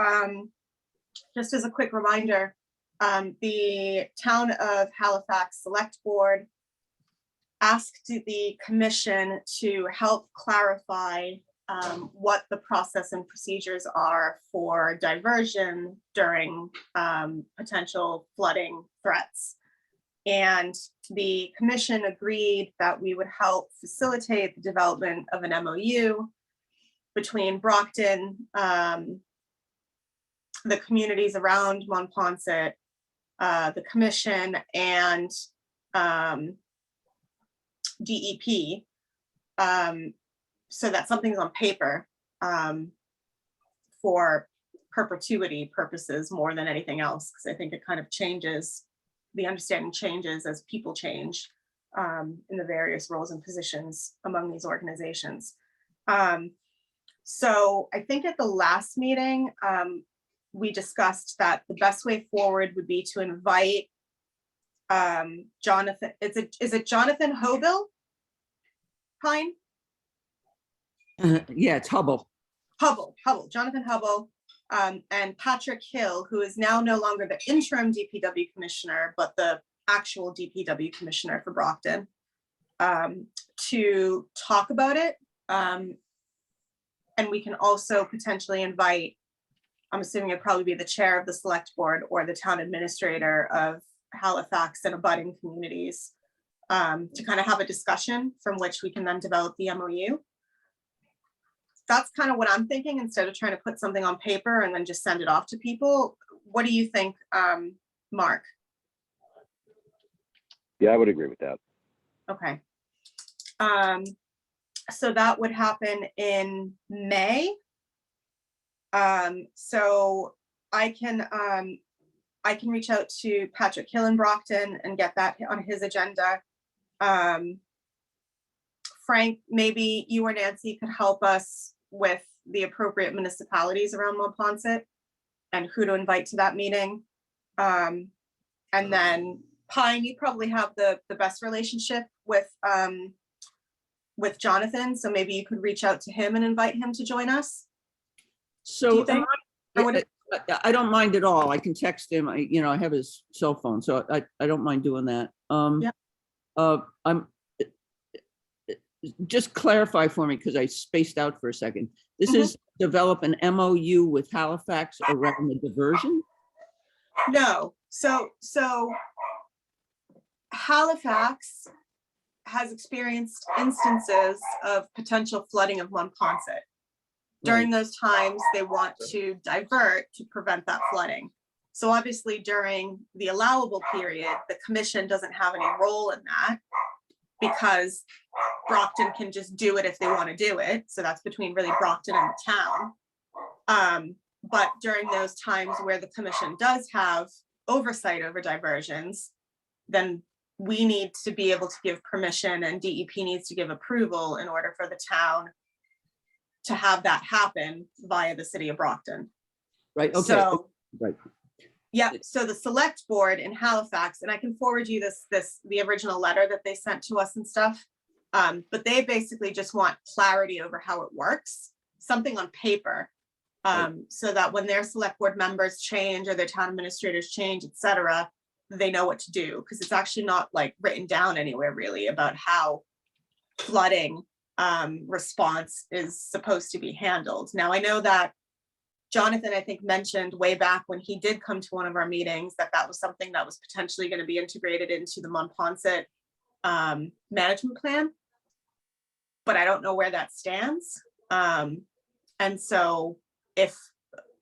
A: just as a quick reminder, the Town of Halifax Select Board asked the commission to help clarify what the process and procedures are for diversion during potential flooding threats. And the commission agreed that we would help facilitate the development of an MOU between Brockton, the communities around Monpont, the commission, and DEP, so that something's on paper for perpetuity purposes more than anything else, because I think it kind of changes, the understanding changes as people change in the various roles and positions among these organizations. So I think at the last meeting, we discussed that the best way forward would be to invite Jonathan, is it Jonathan Hobill? Pine?
G: Yeah, it's Hubble.
A: Hubble, Jonathan Hubble, and Patrick Hill, who is now no longer the interim DPW commissioner, but the actual DPW commissioner for Brockton, to talk about it. And we can also potentially invite, I'm assuming it'd probably be the chair of the select board or the town administrator of Halifax and abutting communities, to kind of have a discussion from which we can then develop the MOU. That's kind of what I'm thinking, instead of trying to put something on paper and then just send it off to people. What do you think, Mark?
B: Yeah, I would agree with that.
A: Okay. So that would happen in May. So I can reach out to Patrick Hill in Brockton and get that on his agenda. Frank, maybe you or Nancy could help us with the appropriate municipalities around Monpont and who to invite to that meeting. And then Pine, you probably have the best relationship with Jonathan, so maybe you could reach out to him and invite him to join us.
G: So I don't mind at all. I can text him. I have his cell phone, so I don't mind doing that. I'm just clarify for me, because I spaced out for a second. This is develop an MOU with Halifax around the diversion?
A: No, so Halifax has experienced instances of potential flooding of Monpont. During those times, they want to divert to prevent that flooding. So obviously during the allowable period, the commission doesn't have any role in that, because Brockton can just do it if they want to do it. So that's between really Brockton and the town. But during those times where the commission does have oversight over diversions, then we need to be able to give permission, and DEP needs to give approval in order for the town to have that happen via the city of Brockton.
G: Right, okay.
A: So,
G: right.
A: Yeah, so the select board in Halifax, and I can forward you the original letter that they sent to us and stuff. But they basically just want clarity over how it works, something on paper, so that when their select board members change or their town administrators change, etc., they know what to do, because it's actually not like written down anywhere really about how flooding response is supposed to be handled. Now, I know that Jonathan, I think, mentioned way back when he did come to one of our meetings that was something that was potentially going to be integrated into the Monpont management plan, but I don't know where that stands. And so if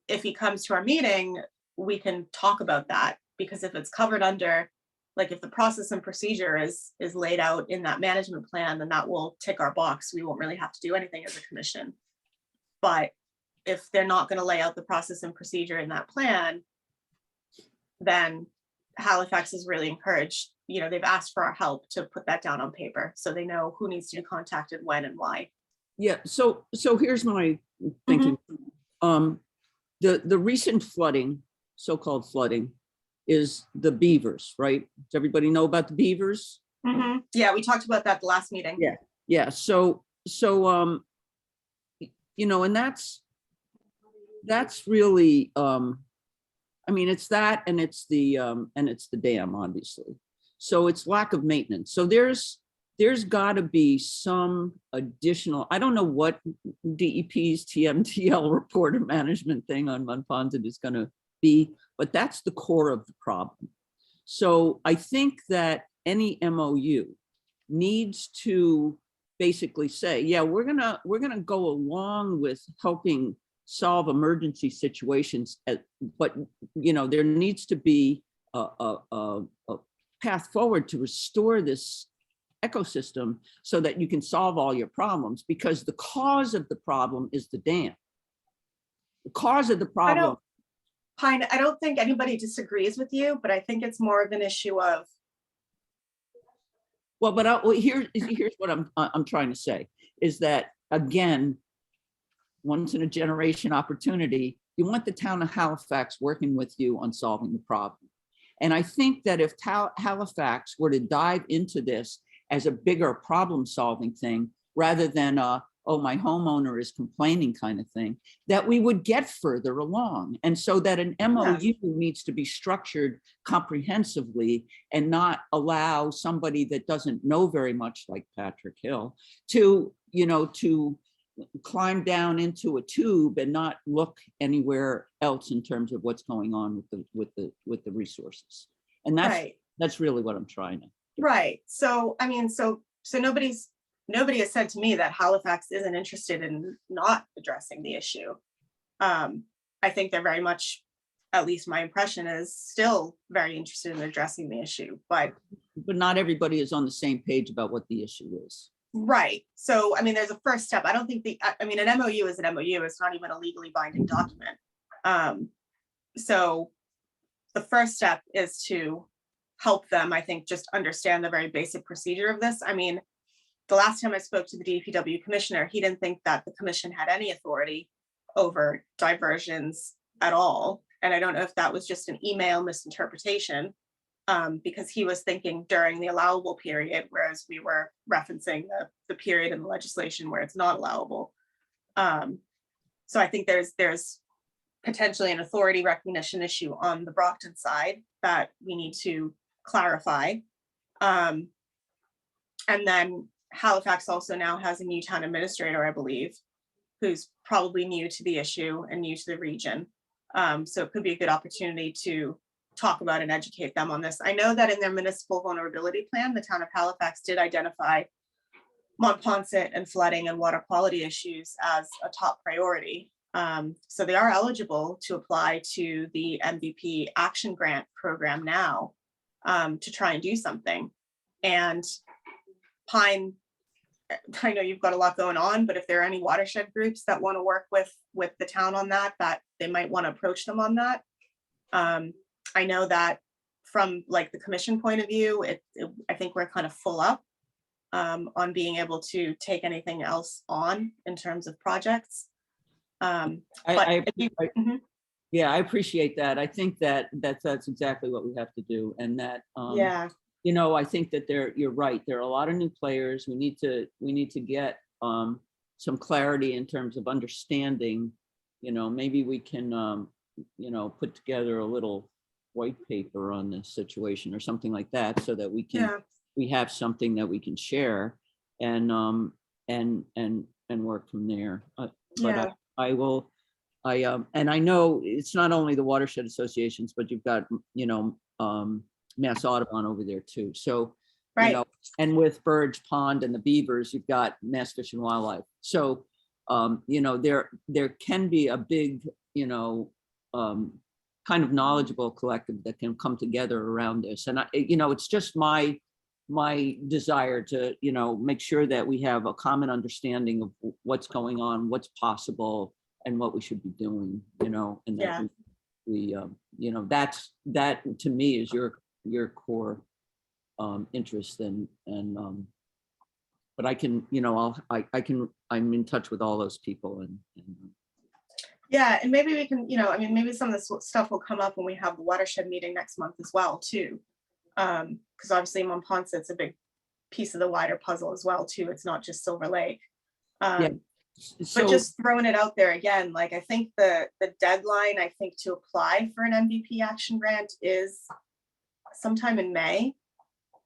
A: he comes to our meeting, we can talk about that, because if it's covered under, like, if the process and procedure is laid out in that management plan, then that will tick our box. We won't really have to do anything as a commission. But if they're not going to lay out the process and procedure in that plan, then Halifax is really encouraged, they've asked for our help to put that down on paper so they know who needs to be contacted when and why.
G: Yeah, so here's my thinking. The recent flooding, so-called flooding, is the beavers, right? Does everybody know about the beavers?
A: Yeah, we talked about that the last meeting.
G: Yeah. So and that's really, I mean, it's that, and it's the dam, obviously. So it's lack of maintenance. So there's got to be some additional, I don't know what DEP's TMTL report of management thing on Monpont is going to be, but that's the core of the problem. So I think that any MOU needs to basically say, yeah, we're gonna go along with helping solve emergency situations, but there needs to be a path forward to restore this ecosystem so that you can solve all your problems, because the cause of the problem is the dam. The cause of the problem.
A: Pine, I don't think anybody disagrees with you, but I think it's more of an issue of.
G: Well, but here's what I'm trying to say is that, again, once in a generation opportunity, you want the town of Halifax working with you on solving the problem. And I think that if Halifax were to dive into this as a bigger problem solving thing, rather than oh, my homeowner is complaining kind of thing, that we would get further along. And so that an MOU needs to be structured comprehensively and not allow somebody that doesn't know very much, like Patrick Hill, to climb down into a tube and not look anywhere else in terms of what's going on with the resources. And that's really what I'm trying to.
A: Right. So I mean, so nobody has said to me that Halifax isn't interested in not addressing the issue. I think they're very much, at least my impression is, still very interested in addressing the issue, but
G: not everybody is on the same page about what the issue is.
A: Right. So, I mean, there's a first step. I don't think an MOU is an MOU. It's not even a legally binding document. So the first step is to help them, I think, just understand the very basic procedure of this. I mean, the last time I spoke to the DPW commissioner, he didn't think that the commission had any authority over diversions at all. And I don't know if that was just an email misinterpretation, because he was thinking during the allowable period, whereas we were referencing the period in the legislation where it's not allowable. So I think there's potentially an authority recognition issue on the Brockton side that we need to clarify. And then Halifax also now has a new town administrator, I believe, who's probably new to the issue and new to the region. So it could be a good opportunity to talk about and educate them on this. I know that in their municipal vulnerability plan, the town of Halifax did identify Montponset and flooding and water quality issues as a top priority. So they are eligible to apply to the MVP Action Grant program now to try and do something. And Pine, I know you've got a lot going on, but if there are any watershed groups that want to work with the town on that they might want to approach them on that. I know that from like the commission point of view, I think we're kind of full up on being able to take anything else on in terms of projects.
G: I appreciate that. I think that's exactly what we have to do. And that, I think that you're right. There are a lot of new players. We need to get some clarity in terms of understanding, maybe we can, put together a little white paper on this situation or something like that, so that we can, we have something that we can share and work from there. And I know it's not only the watershed associations, but you've got, Mass Audubon over there too. So, and with Burge Pond and the beavers, you've got Mass Fish and Wildlife. So, there can be a big, kind of knowledgeable collective that can come together around this. And it's just my desire to, make sure that we have a common understanding of what's going on, what's possible, and what we should be doing, and that that to me is your core interest but I can, I'm in touch with all those people and
A: Yeah, and maybe we can, maybe some of this stuff will come up when we have the watershed meeting next month as well, too. Because obviously Monponset's a big piece of the wider puzzle as well, too. It's not just Silver Lake. But just throwing it out there again, like I think the deadline, I think, to apply for an MVP action grant is sometime in May.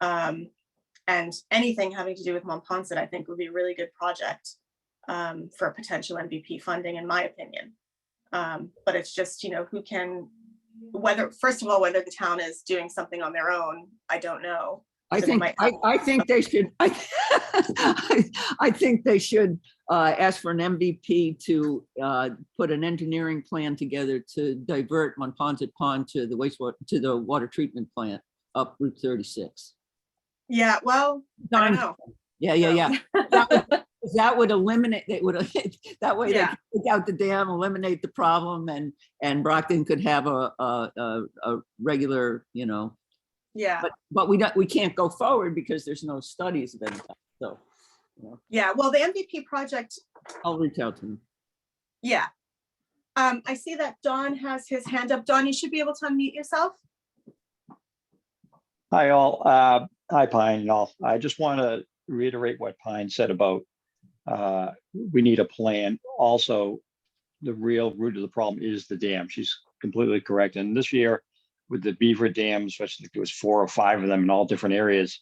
A: And anything having to do with Monponset, I think, would be a really good project for potential MVP funding, in my opinion. But it's just, who can, first of all, whether the town is doing something on their own, I don't know.
G: I think they should. I think they should ask for an MVP to put an engineering plan together to divert Monponset Pond to the water treatment plant up Route 36.
A: Yeah, well, I don't know.
G: Yeah. That would eliminate. That way they could take out the dam, eliminate the problem, and Brockton could have a regular,
A: Yeah.
G: But we can't go forward because there's no studies of any type. So.
A: Yeah. Well, the MVP project.
G: I'll reach out to them.
A: Yeah. I see that Don has his hand up. Don, you should be able to unmute yourself.
H: Hi, all. Hi, Pine and all. I just want to reiterate what Pine said about we need a plan. Also, the real root of the problem is the dam. She's completely correct. And this year, with the beaver dams, which I think there was 4 or 5 of them in all different areas,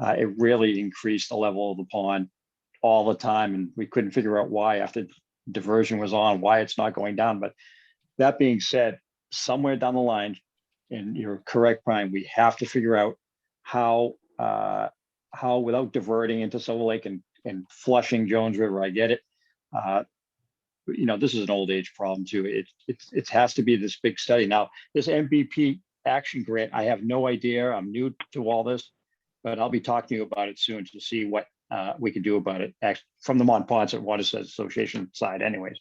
H: it really increased the level of the pond all the time. And we couldn't figure out why after diversion was on, why it's not going down. But that being said, somewhere down the line, and you're correct, Brian, we have to figure out how without diverting into Silver Lake and flushing Jones River, I get it. This is an old age problem too. It has to be this big study. Now, this MVP action grant, I have no idea. I'm new to all this, but I'll be talking to you about it soon to see what we can do about it from the Monponset Watershed Association side anyways.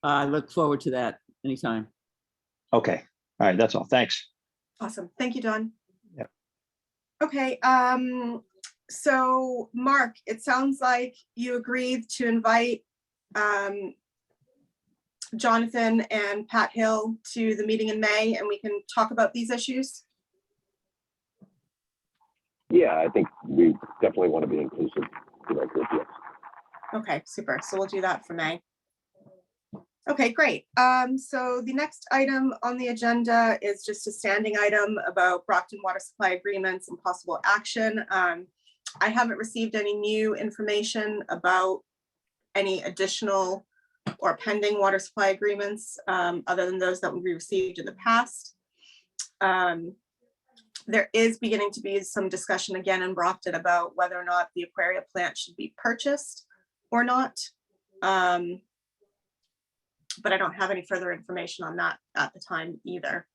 G: I look forward to that anytime.
H: Okay. All right. That's all. Thanks.
A: Awesome. Thank you, Don.
H: Yep.
A: Okay. So Mark, it sounds like you agreed to invite Jonathan and Pat Hill to the meeting in May, and we can talk about these issues.
B: Yeah, I think we definitely want to be inclusive to that group, yes.
A: Okay, super. So we'll do that for May. Okay, great. So the next item on the agenda is just a standing item about Brockton water supply agreements and possible action. I haven't received any new information about any additional or pending water supply agreements other than those that we received in the past. There is beginning to be some discussion again in Brockton about whether or not the Aquaria plant should be purchased or not. But I don't have any further information on that at the time either.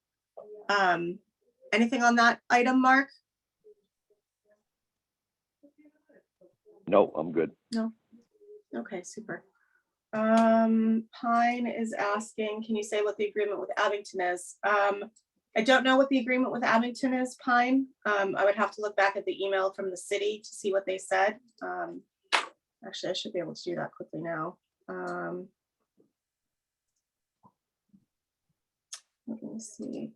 A: Anything on that item, Mark?
B: No, I'm good.
A: No. Okay, super. Pine is asking, can you say what the agreement with Abington is? I don't know what the agreement with Abington is, Pine. I would have to look back at the email from the city to see what they said. Actually, I should be able to do that quickly now. Let me see.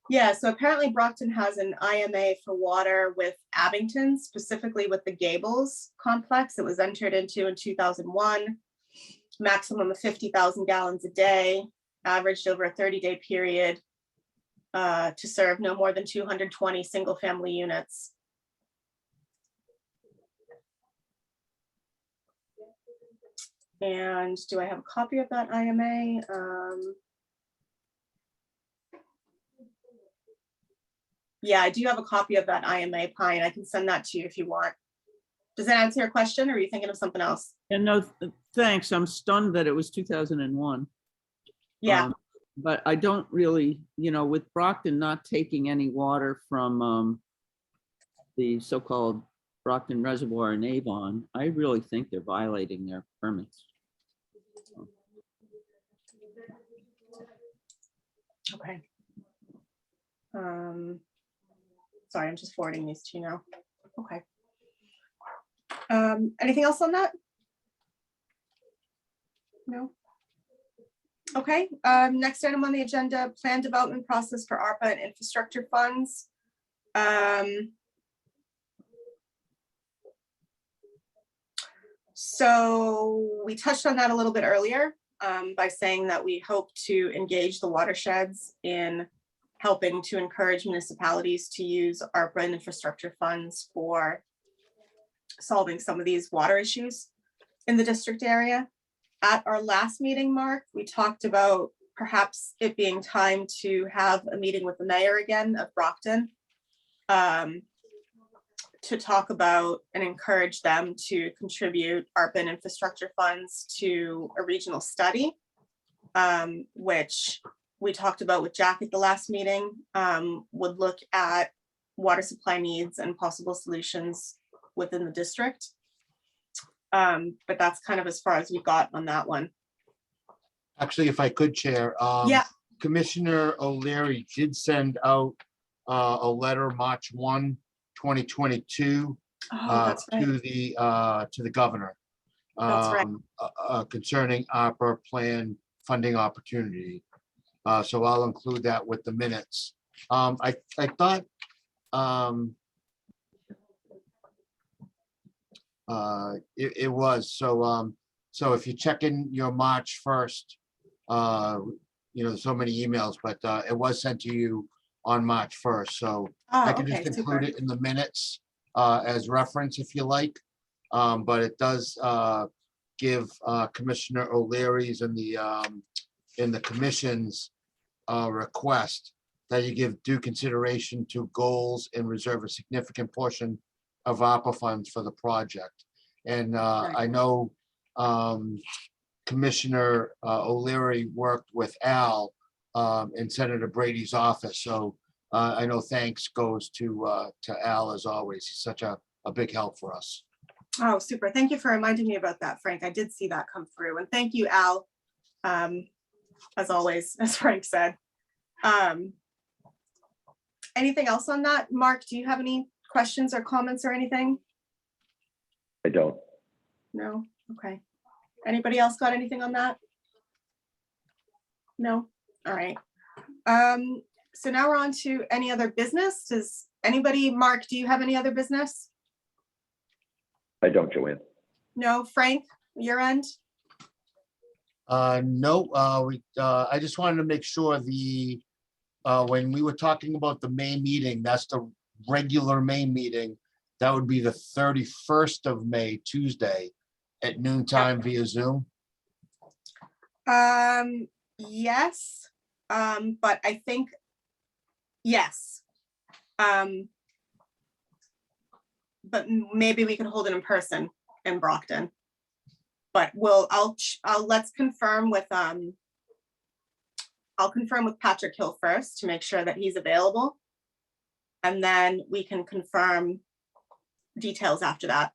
A: Yeah, so apparently Brockton has an IMA for water with Abington, specifically with the Gables complex. It was entered into in 2001, maximum of 50,000 gallons a day, averaged over a 30-day period to serve no more than 220 single-family units. And do I have a copy of that IMA? Yeah, I do have a copy of that IMA, Pine. I can send that to you if you want. Does that answer your question, or are you thinking of something else?
G: And no, thanks. I'm stunned that it was 2001.
A: Yeah.
G: But I don't really, with Brockton not taking any water from the so-called Brockton Reservoir and Avon, I really think they're violating their permits.
A: Okay. Sorry, I'm just forwarding these to you now. Okay. Anything else on that? No. Okay, next item on the agenda, plan development process for ARPA and infrastructure funds. So we touched on that a little bit earlier by saying that we hope to engage the watersheds in helping to encourage municipalities to use ARPA and infrastructure funds for solving some of these water issues in the district area. At our last meeting, Mark, we talked about perhaps it being time to have a meeting with the mayor again of Brockton to talk about and encourage them to contribute ARPA and infrastructure funds to a regional study, which we talked about with Jack at the last meeting, would look at water supply needs and possible solutions within the district. But that's kind of as far as we got on that one.
C: Actually, if I could, Chair.
A: Yeah.
C: Commissioner O'Leary did send out a letter March 1, 2022
A: That's right.
C: to the governor
A: That's right.
C: concerning ARPA plan funding opportunity. So I'll include that with the minutes. I thought it was so if you check in your March 1st, you know, so many emails, but it was sent to you on March 1st. So I can just include it in the minutes as reference if you like. But it does give Commissioner O'Leary's and the commission's request that you give due consideration to goals and reserve a significant portion of ARPA funds for the project. And I know Commissioner O'Leary worked with Al in Senator Brady's office. So I know thanks goes to Al as always. He's such a big help for us.
A: Oh, super. Thank you for reminding me about that, Frank. I did see that come through. And thank you, Al, as always, as Frank said. Anything else on that? Mark, do you have any questions or comments or anything?
B: I don't.
A: No? Okay. Anybody else got anything on that? No? All right. So now we're on to any other business. Does anybody, Mark, do you have any other business?
B: I don't, Joanne.
A: No, Frank, your end?
C: No, I just wanted to make sure when we were talking about the May meeting, that's the regular May meeting. That would be the 31st of May, Tuesday at noontime via Zoom.
A: Yes, but I think, yes. But maybe we could hold it in person in Brockton. But let's confirm with, I'll confirm with Patrick Hill first to make sure that he's available. And then we can confirm details after that.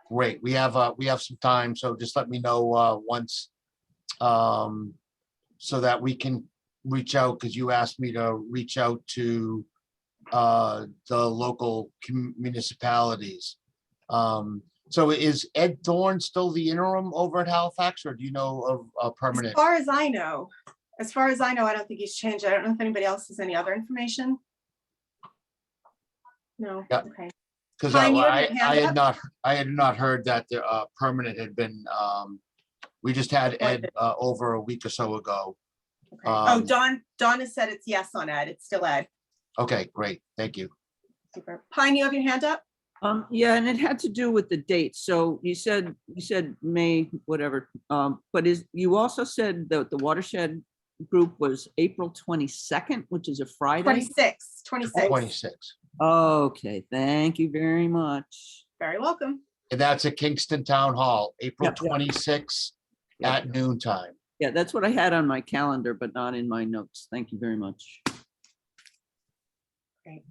C: Great, we have some time, so just let me know once so that we can reach out, because you asked me to reach out to the local municipalities. So is Ed Thorne still the interim over at Halifax, or do you know of a permanent?
A: As far as I know, I don't think he's changed. I don't know if anybody else has any other information. No,
C: Yeah.
A: okay.
C: Because
A: Pine, you have
C: I
A: your hand
C: had not heard that the permanent had been, we just had Ed over a week or so ago.
A: Okay. Oh, Dawn has said it's yes on Ed. It's still Ed.
C: Okay, great, thank you.
A: Super. Pine, you have your hand up?
G: Yeah, and it had to do with the date. So you said May, whatever, but you also said that the watershed group was April 22nd, which is a Friday?
A: 26.
C: 26.
G: Okay, thank you very much.
A: Very welcome.
C: And that's at Kingston Town Hall, April
G: Yeah, yeah.
C: 26th
G: Yeah.
C: at noontime.
G: Yeah, that's what I had on my calendar, but not in my notes. Thank you very much.
A: Great.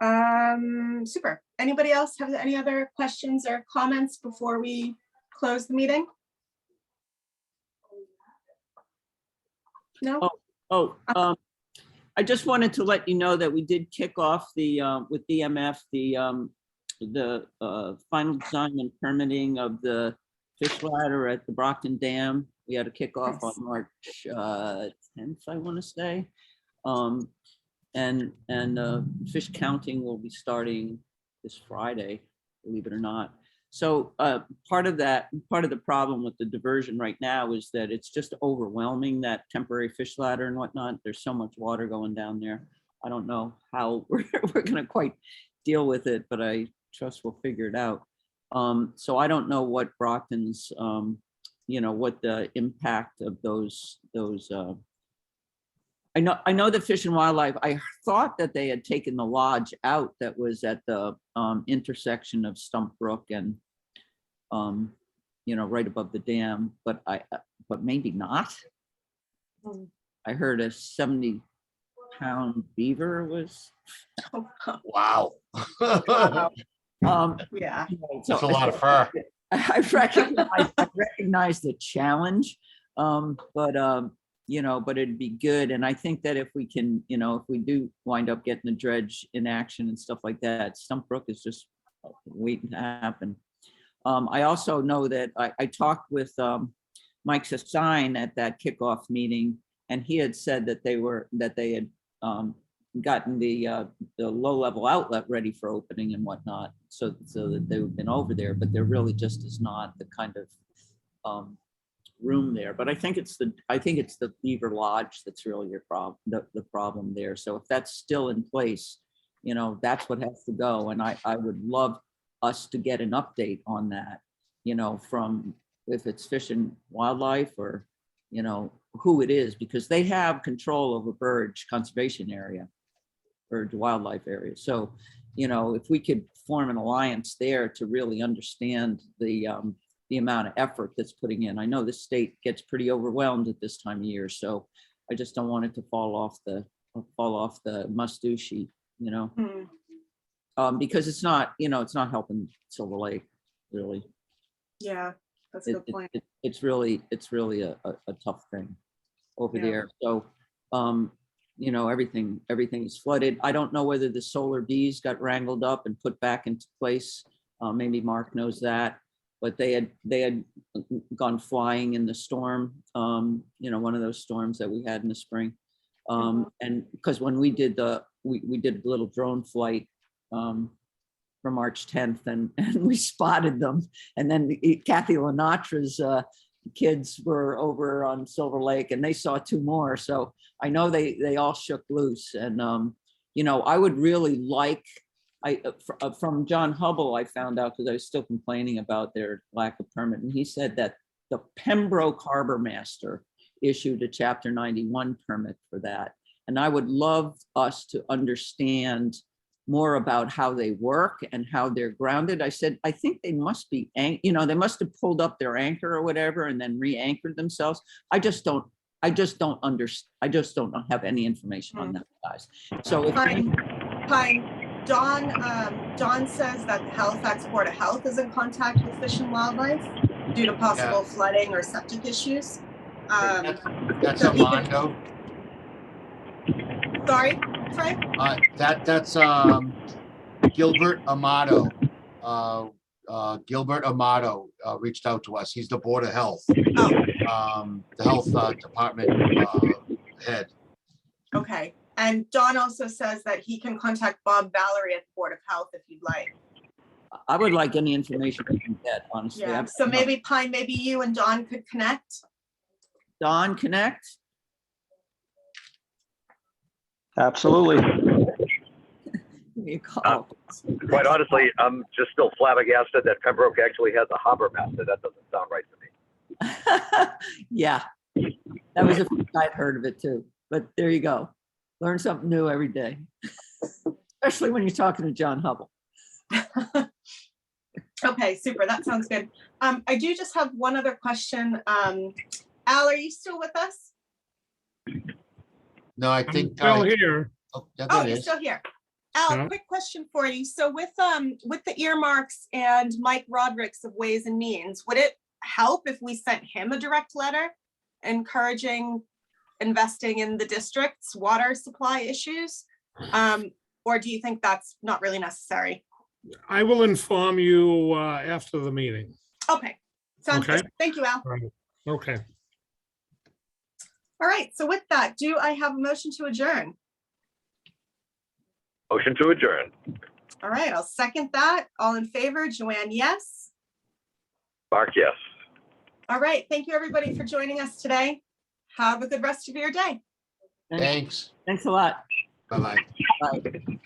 A: Super. Anybody else have any other questions or comments before we close the meeting? No?
G: I just wanted to let you know that we did kick off the, with DMF, the final design and permitting of the fish ladder at the Brockton Dam. We had a kickoff on March 10th, I want to say. And fish counting will be starting this Friday, believe it or not. So part of the problem with the diversion right now is that it's just overwhelming, that temporary fish ladder and whatnot. There's so much water going down there. I don't know how we're going to quite deal with it, but I trust we'll figure it out. So I don't know what Brockton's, what the impact of those. I know the Fish and Wildlife, I thought that they had taken the lodge out that was at the intersection of Stump Brook and, right above the dam, but maybe not. I heard a 70-pound beaver was.
C: Wow.
A: Yeah.
C: That's a lot of fur.
G: I recognize the challenge, but it'd be good. And I think that if we can, if we do wind up getting the dredge in action and stuff like that, Stump Brook is just waiting to happen. I also know that I talked with Mike Sassine at that kickoff meeting, and he had said that they had gotten the low-level outlet ready for opening and whatnot, so that they've been over there, but there really just is not the kind of room there. But I think it's the Beaver Lodge that's really your problem, the problem there. So if that's still in place, that's what has to go. And I would love us to get an update on that, from if it's Fish and Wildlife or, who it is, because they have control over Burge Conservation Area, Burge Wildlife Area. So, if we could form an alliance there to really understand the amount of effort that's putting in. I know the state gets pretty overwhelmed at this time of year, so I just don't want it to fall off the must-do sheet, because it's not helping Silver Lake, really.
A: Yeah, that's a good point.
G: It's really a tough thing over there. So, everything is flooded. I don't know whether the solar bees got wrangled up and put back into place. Maybe Mark knows that. But they had gone flying in the storm, one of those storms that we had in the spring. And because when we did we did a little drone flight for March 10th, and we spotted them. And then Kathy Linatra's kids were over on Silver Lake, and they saw two more. So I know they all shook loose. And I would really like. From John Hubble, I found out, because I was still complaining about their lack of permit, and he said that the Pembroke Harbor Master issued a Chapter 91 permit for that. And I would love us to understand more about how they work and how they're grounded. I said, I think they must be, they must have pulled up their anchor or whatever and then re-anchored themselves. I just don't have any information on that, guys. So if
A: Fine. Don says that the Halifax Board of Health is in contact with Fish and Wildlife due to possible flooding or septic issues.
C: That's
A: so
C: Armando.
A: Sorry, Frank?
C: That's Gilbert Amato. Gilbert Amato reached out to us. He's the Board of Health. The health department head.
A: Okay. And Don also says that he can contact Bob Valerie at the Board of Health if you'd like.
G: I would like any information we can get, honestly.
A: Yeah. So maybe Pine, maybe you and Don could connect.
G: Don, connect.
H: Absolutely.
B: Quite honestly, I'm just still flabbergasted that Pembroke actually has a harbor master. That doesn't sound right to me.
G: Yeah, that was the first I'd heard of it too. But there you go. Learn something new every day, especially when you're talking to John Hubble.
A: Okay, super. That sounds good. I do just have one other question. Al, are you still with us?
C: No, I think.
D: Still here.
C: Oh, yeah,
A: Oh,
C: there it
A: you're
C: is.
A: still here. Al,
D: Yeah.
A: quick question for you. So with the earmarks and Mike Roderick's of Ways and Means, would it help if we sent him a direct letter encouraging investing in the district's water supply issues? Or do you think that's not really necessary?
D: I will inform you after the meeting.
A: Okay, sounds
D: Okay.
A: good. Thank you, Al.
D: All right. Okay.
A: All right, so with that, do I have a motion to adjourn?
B: Motion to adjourn.
A: All right, I'll second that. All in favor, Joanne, yes.
B: Mark, yes.
A: All right, thank you, everybody, for joining us today. Have a good rest of your day.
C: Thanks.
G: Thanks a lot.
C: Bye-bye.
G: Bye.